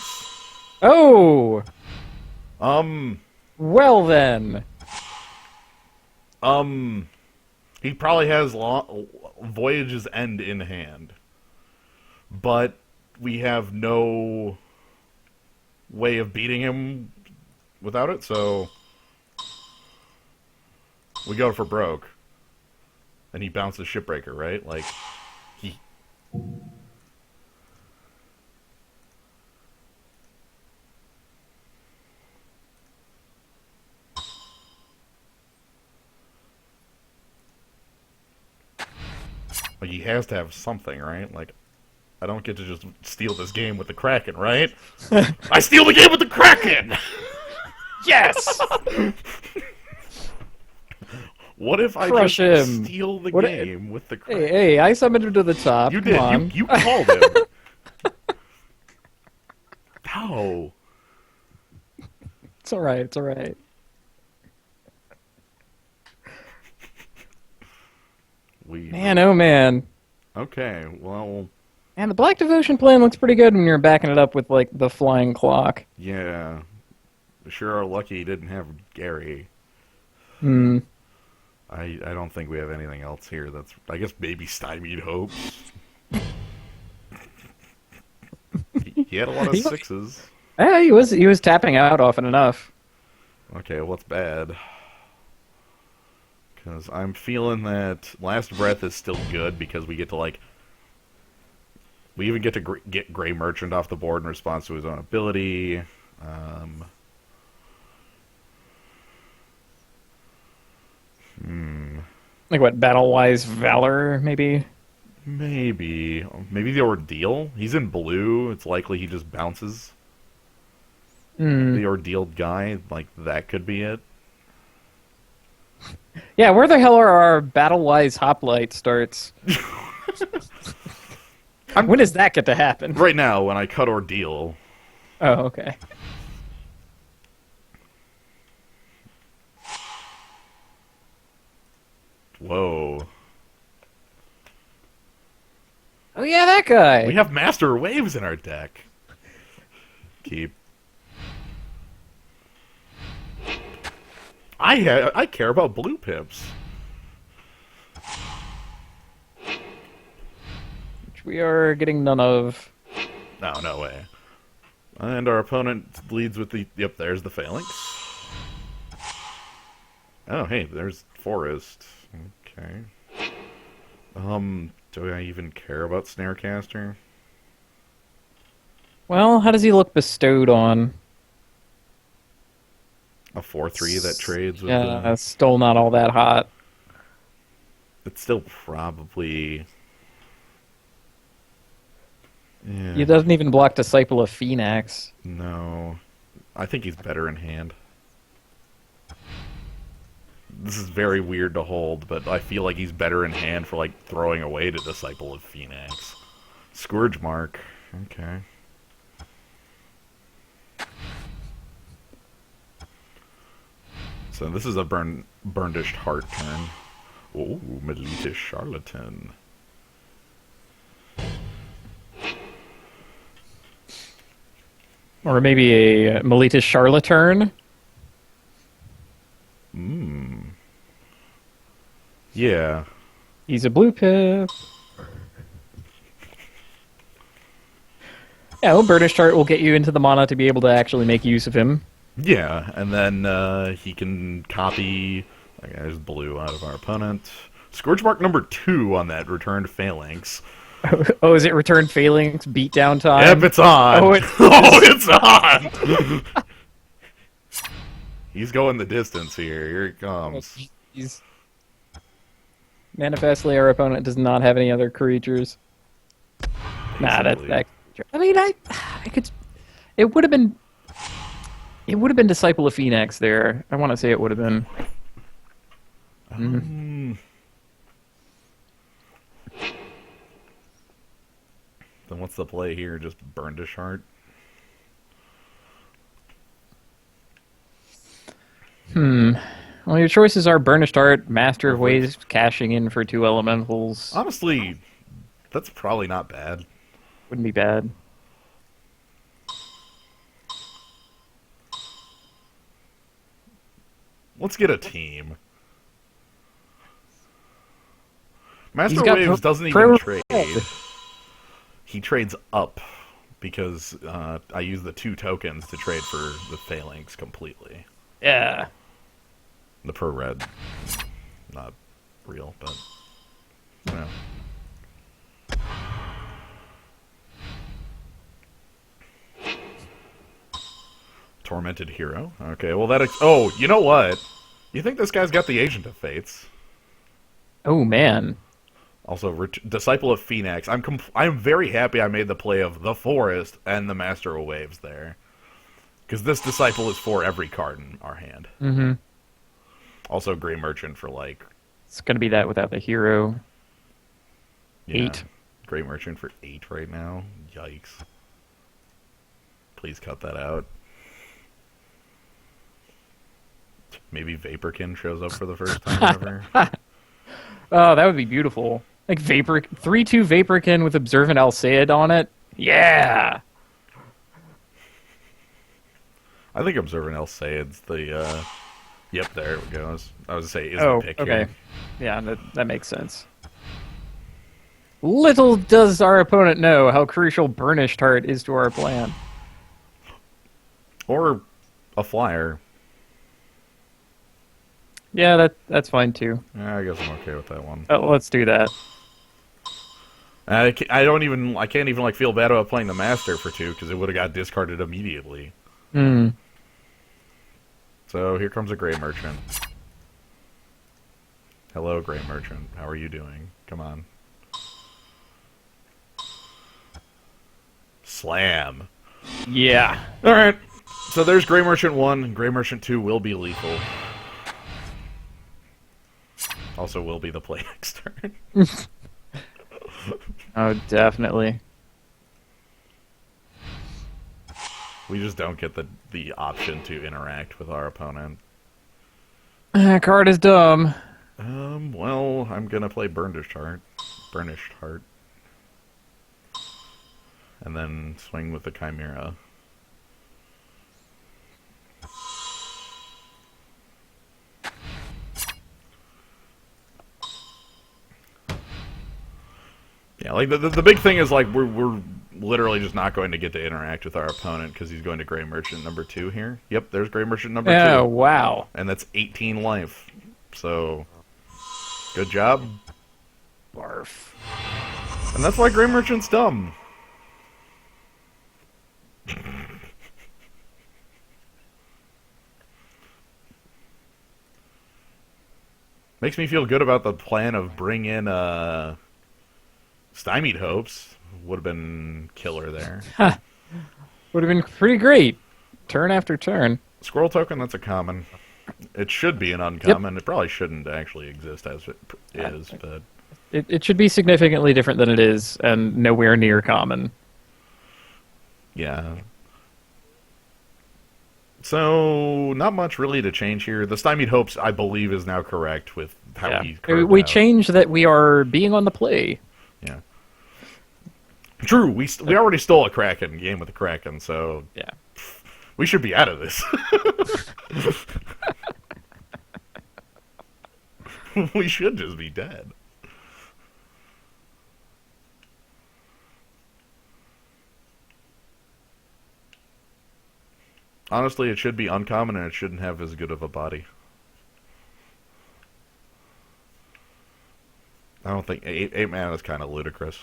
Oh! Well then. He probably has Voyage's End in hand. But we have no way of beating him without it, so we go for broke. And he bounces Shipbreaker, right? Like, he... Like, he has to have something, right? Like, I don't get to just steal this game with the Kraken, right? I steal the game with the Kraken! Yes! What if I Crush just him. steal the What game with the Kraken? Hey, I summoned him to the top. You Come did. on. You called him. How? It's alright, it's alright. Man, oh man. Okay, well... And the Black Devotion plan looks pretty good when you're backing it up with, like, the flying clock. Yeah. We sure are lucky he didn't have Gary. Hmm. I don't think we have anything else here that's... I guess maybe Stymied Hopes. He had a lot of sixes. Yeah, he was tapping out often enough. Okay, what's bad? Because I'm feeling that Last Breath is still good because we get to, like... We even get to get Gray Merchant off the board in response to his own ability. Like what, Battle-Wise Valor, maybe? Maybe. Maybe the Ordeal? He's in blue. It's likely he just bounces. The Ordealed guy, like, that could be it. Yeah, where the hell are our Battle-Wise Hoplite starts? When does that get to happen? Right now, when I cut Ordeal. Oh, okay. Whoa. Oh yeah, that guy! We have Master Waves in our deck. Keep. I care about blue pips. Which we are getting none of. No, no way. And our opponent leads with the... Yep, there's the Phalanx. Oh, hey, there's Forest. Okay. Do I even care about Snarecaster? Well, how does he look bestowed on? A 4/3 that trades with Yeah, still not all that hot. It's still probably... Yeah. He doesn't even block Disciple of Phoenix. No. I think he's better in hand. This is very weird to hold, but I feel like he's better in hand for, like, throwing away to Disciple of Phoenix. Scourge Mark. Okay. So this is a Burnished Heart turn. Oh, Melitish Charlatan. Or maybe a Melita's Charlatan. Yeah. He's a blue pip. Yeah, well, Burnished Heart will get you into the mana to be able to actually make use of him. Yeah, and then he can copy that guy's blue out of our opponent. Scourge Mark number 2 on that returned Phalanx. Oh, is it Return Phalanx beatdown time? Yep, it's on. Oh, it's, it's on. He's going the distance here. Here it comes. He's... Manifestly, our opponent does not have any other creatures. Nah, that. I mean, I could. It would have been. It would have been Disciple of Phoenix there. I want to say it would have been. Then what's the play here? Just Burnished Heart? Well, your choices are Burnished Heart, Master of Ways, cashing in for 2 elementals. Honestly, that's probably not bad. Wouldn't be bad. Let's get a team. Master of Waves doesn't even trade. He trades up because I use the 2 tokens to trade for the Phalanx completely. Yeah. The pro red. Not real, but you know. Tormented Hero. Okay, well that oh, you know what? You think this guy's got the Agent of Fates? Oh man. Also, Disciple of Phoenix. I'm very happy I made the play of the Forest and the Master of Waves there, because this Disciple is for every card in our hand. Mm-hmm. Also, Grey Merchant for like. It's gonna be that without the hero. Yeah, 8. Grey Merchant for 8 right now. Yikes! Please cut that out. Maybe Vaporkin shows up for the first time ever. Oh, that would be beautiful. Like 3/2 Vaporkin with Observant Alseid on it. Yeah. I think Observant Alseid's the. Yep, there it goes. I was gonna say, is Oh, the pick okay. here. Yeah, that makes sense. Little does our opponent know how crucial Burnished Heart is to our plan. Or a flyer. Yeah, that's fine too. Yeah, I guess I'm okay with that one. Oh, let's do that. I can't even like feel bad about playing the Master for 2 because it would have got discarded immediately. Hmm. So here comes a Grey Merchant. Hello, Grey Merchant. How are you doing? Come on. Slam. Yeah. Alright. So there's Grey Merchant 1. Grey Merchant 2 will be lethal. Also will be the play next turn. Oh, definitely. We just don't get the option to interact with our opponent. That card is dumb. Well, I'm gonna play Burnished Heart. Burnished Heart. And then swing with the Chimera. Yeah, like the big thing is like we're literally just not going to get to interact with our opponent because he's going to Grey Merchant number 2 here. Yep, there's Grey Merchant number 2. Oh, wow. And that's 18 life. So, good job. Barf. And that's why Grey Merchant's dumb. Makes me feel good about the plan of bring in Stymied Hopes. would have been killer there. Would have been pretty great. Turn after turn. Squirrel token, that's a common. It should be an uncommon. It probably shouldn't actually exist as it is, but... It should be significantly different than it is, and nowhere near common. Yeah. So, not much really to change here. The Stymied Hopes, I believe, is now correct with how he curved We out. changed that we are being on the play. Yeah. True, we already stole a Kraken game with a Kraken, so... Yeah. We should be out of this. We should just be dead. Honestly, it should be uncommon and it shouldn't have as good of a body. I don't think... 8 mana is kind of ludicrous.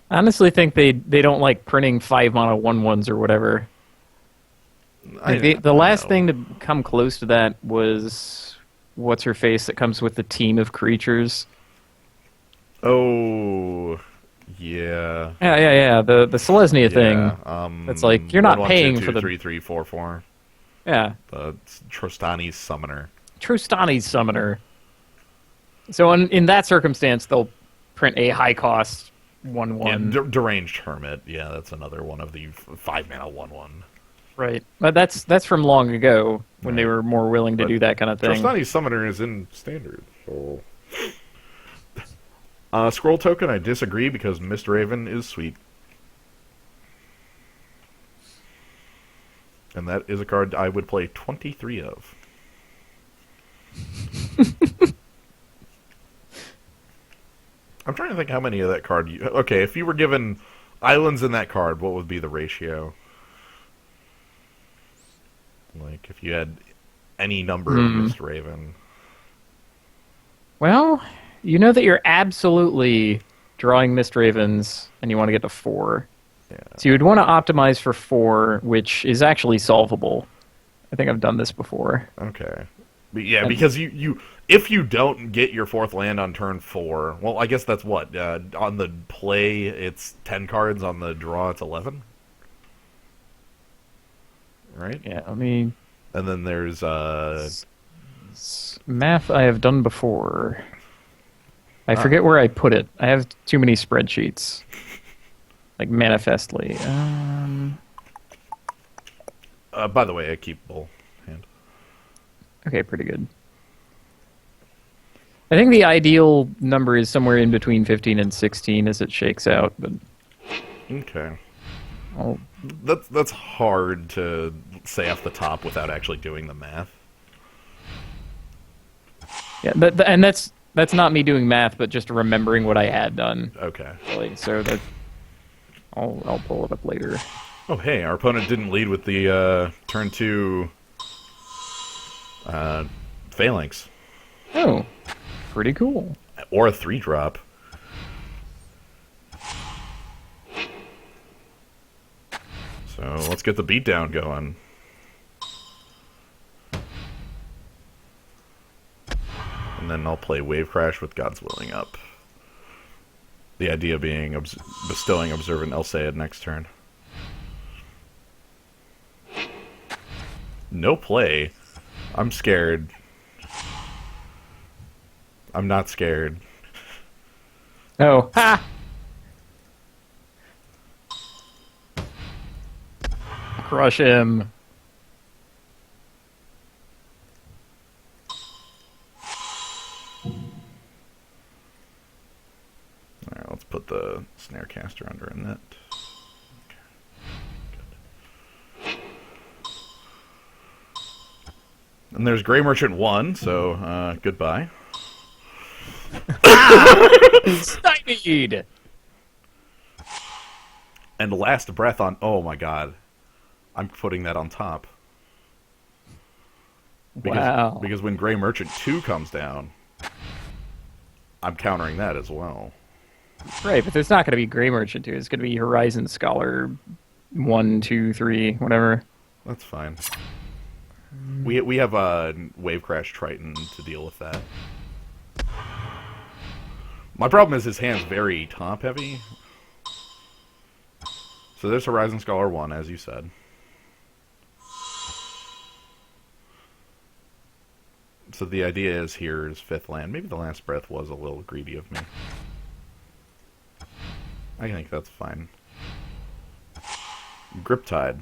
I honestly think they don't like printing 5-mana 1/1s or whatever. The last thing to come close to that was what's her face that comes with the team of creatures. Oh, yeah. Yeah. The Selesnya thing. It's like you're not 1, 1, paying 2, 2, for the 3, 3, 4, 4. Yeah. The Trostani's Summoner. Trustani's Summoner. So in that circumstance, they'll print a high cost 1/1. Yeah, Deranged Hermit. Yeah, that's another one of the 5-mana 1/1. Right, but that's from long ago when they were more willing to do that kind of thing. Trostani's Summoner is in Standard. So. Scroll Token, I disagree because Mist Raven is sweet. And that is a card I would play 23 of. I'm trying to think how many of that card you... Okay, if you were given islands in that card, what would be the ratio? Like, if you had any number of Mist Raven. Well, you know that you're absolutely drawing Mist Ravens, and you want to get to 4. Yeah. So you would want to optimize for 4, which is actually solvable. I think I've done this before. Okay. But yeah, because you if you don't get your 4th land on turn 4, well, I guess that's what? On the play, it's 10 cards. On the draw, it's 11? Right? Yeah, I mean... And then there's... math I have done before. I forget where I put it. I have too many spreadsheets. Like, manifestly. By the way, I keep Bull hand. Okay, pretty good. I think the ideal number is somewhere in between 15 and 16 as it shakes out, but... Okay. I'll... That's hard to say off the top without actually doing the math. Yeah, and that's not me doing math, but just remembering what I had done. Okay. Really. So that I'll pull it up later. Oh, hey, our opponent didn't lead with the turn 2 Phalanx. Oh, pretty cool. Or a 3-drop. So let's get the beatdown going. And then I'll play Wave Crash with God's Willing up. The idea being bestowing Observant Elsead next turn. No play. I'm scared. I'm not scared. Oh, ha! Crush him. Alright, let's put the Snarecaster under a net. Okay. And there's Grey Merchant 1, so goodbye. Stymied! And Last Breath on... Oh my god. I'm putting that on top. Wow. Because when Grey Merchant 2 comes down, I'm countering that as well. Right, but there's not going to be Grey Merchant 2. It's going to be Horizon Scholar 1, 2, 3, whatever. That's fine. We have a Wave Crash Triton to deal with that. My problem is his hand's very top heavy. So there's Horizon Scholar 1, as you said. So the idea is here is 5th land. Maybe the Last Breath was a little greedy of me. I think that's fine. Griptide.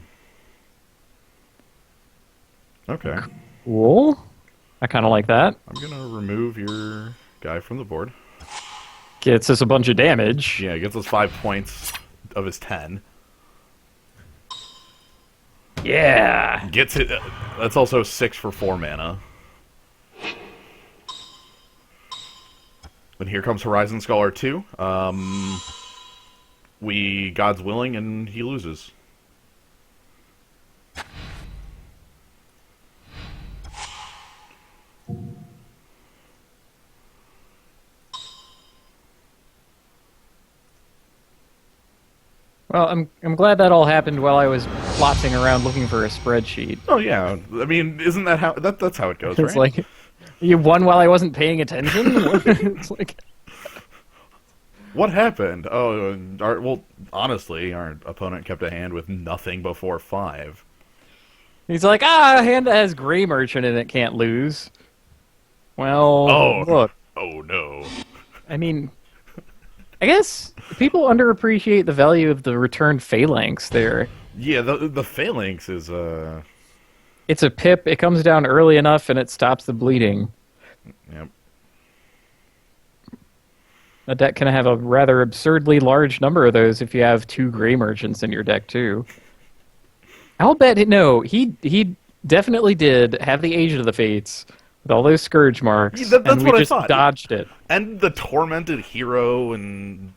Okay. Cool. I kind of like that. I'm gonna remove your guy from the board. Gets us a bunch of damage. Yeah, it gets us 5 points of his 10. Yeah. Gets it. That's also 6 for 4 mana. Then here comes Horizon Scholar 2. We God's willing, and he loses. Well, I'm glad that all happened while I was flotsing around looking for a spreadsheet. Oh yeah, I mean, isn't that how that's how it goes, It's right? like you won while I wasn't paying attention. It's like What happened? Oh, well, honestly, our opponent kept a hand with nothing before 5. he's like, a hand that has Gray Merchant in it can't lose. Well, Oh, look. Oh no. I mean, I guess people underappreciate the value of the returned Phalanx there. Yeah, the Phalanx is It's a pip, it comes down early enough, and it stops the bleeding. Yep. A deck can have a rather absurdly large number of those if you have 2 Gray Merchants in your deck, too. I'll bet, no, he definitely did have the Age of the Fates with all those Scourge marks, Yeah, that's and we what I just thought. dodged it. And the Tormented Hero and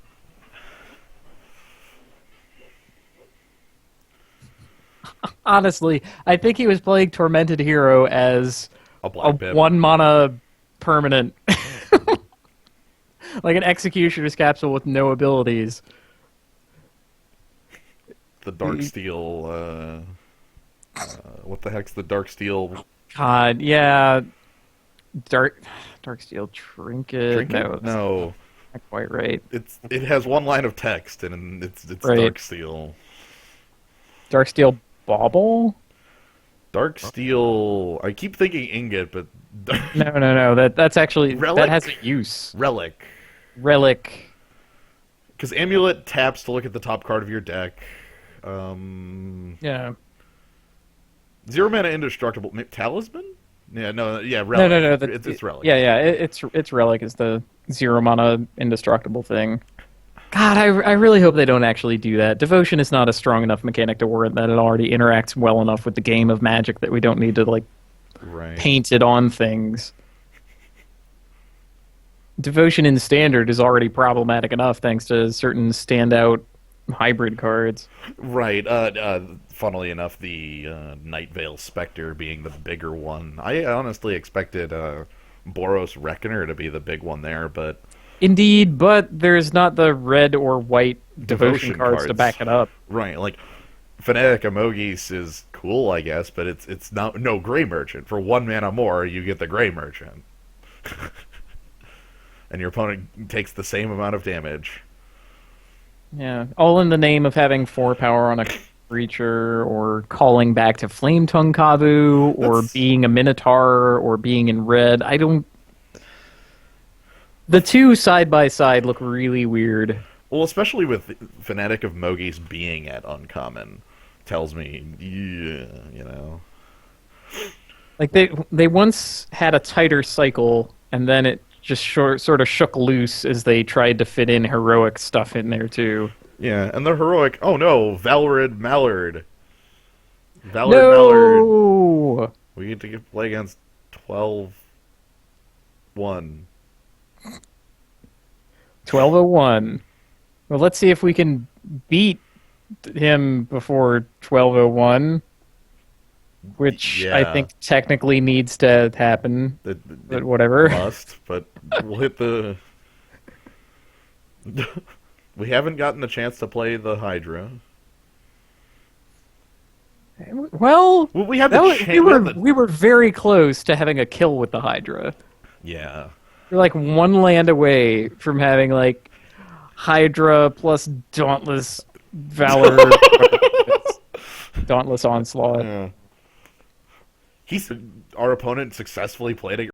Honestly, I think he was playing Tormented Hero as a Black a Pip. 1-mana permanent. Like an Executioner's Capsule with no abilities. The Darksteel. What the heck's the Darksteel? God, yeah. Darksteel Trinket? Trinket? No, No. not quite right. It has one line of text, and it's Right. Darksteel. Darksteel Bauble? Darksteel. I keep thinking Ingot, but No. That's actually Relic? that has a use. Relic. Relic. Because Amulet taps to look at the top card of your deck. Yeah. 0 mana indestructible Talisman. Yeah, Relic. No. It's Relic. Yeah. It's Relic is the 0-mana indestructible thing. God, I really hope they don't actually do that. Devotion is not a strong enough mechanic to warrant that. It already interacts well enough with the game of Magic that we don't need to Right. paint it on things. Devotion in Standard is already problematic enough thanks to certain standout hybrid cards. Right. Funnily enough, the Night Veil Spectre being the bigger one. I honestly expected Boros Reckoner to be the big one there, but Indeed, but there's not the red or white devotion Devotion cards to cards. back it up. right, like Fanatic Amogis is cool, I guess, but it's not no Gray Merchant. For 1 mana more, you get the Gray Merchant. And your opponent takes the same amount of damage. Yeah, all in the name of having 4 power on a creature, or calling back to Flame Tongue Kavu, or That's- being a Minotaur, or being in red. I don't. The two side by side look really weird. Well, especially with Fanatic of Mogis being at uncommon, tells me, yeah. Like they once had a tighter cycle, and then it just sort of shook loose as they tried to fit in heroic stuff in there too. Yeah, and the heroic. Oh no, Valrid Mallard. Mallard. No. We get to play against 12-1. 1201. Well, let's see if we can beat him before 1201, which I Yeah. think technically needs to happen. But whatever. Must, but we'll hit the. We haven't gotten a chance to play the Hydra. Well, We had that the was, chance. we were very close to having a kill with the Hydra. Yeah. We're like one land away from having like Hydra plus Dauntless Valor, Dauntless Onslaught. Yeah. Our opponent successfully played it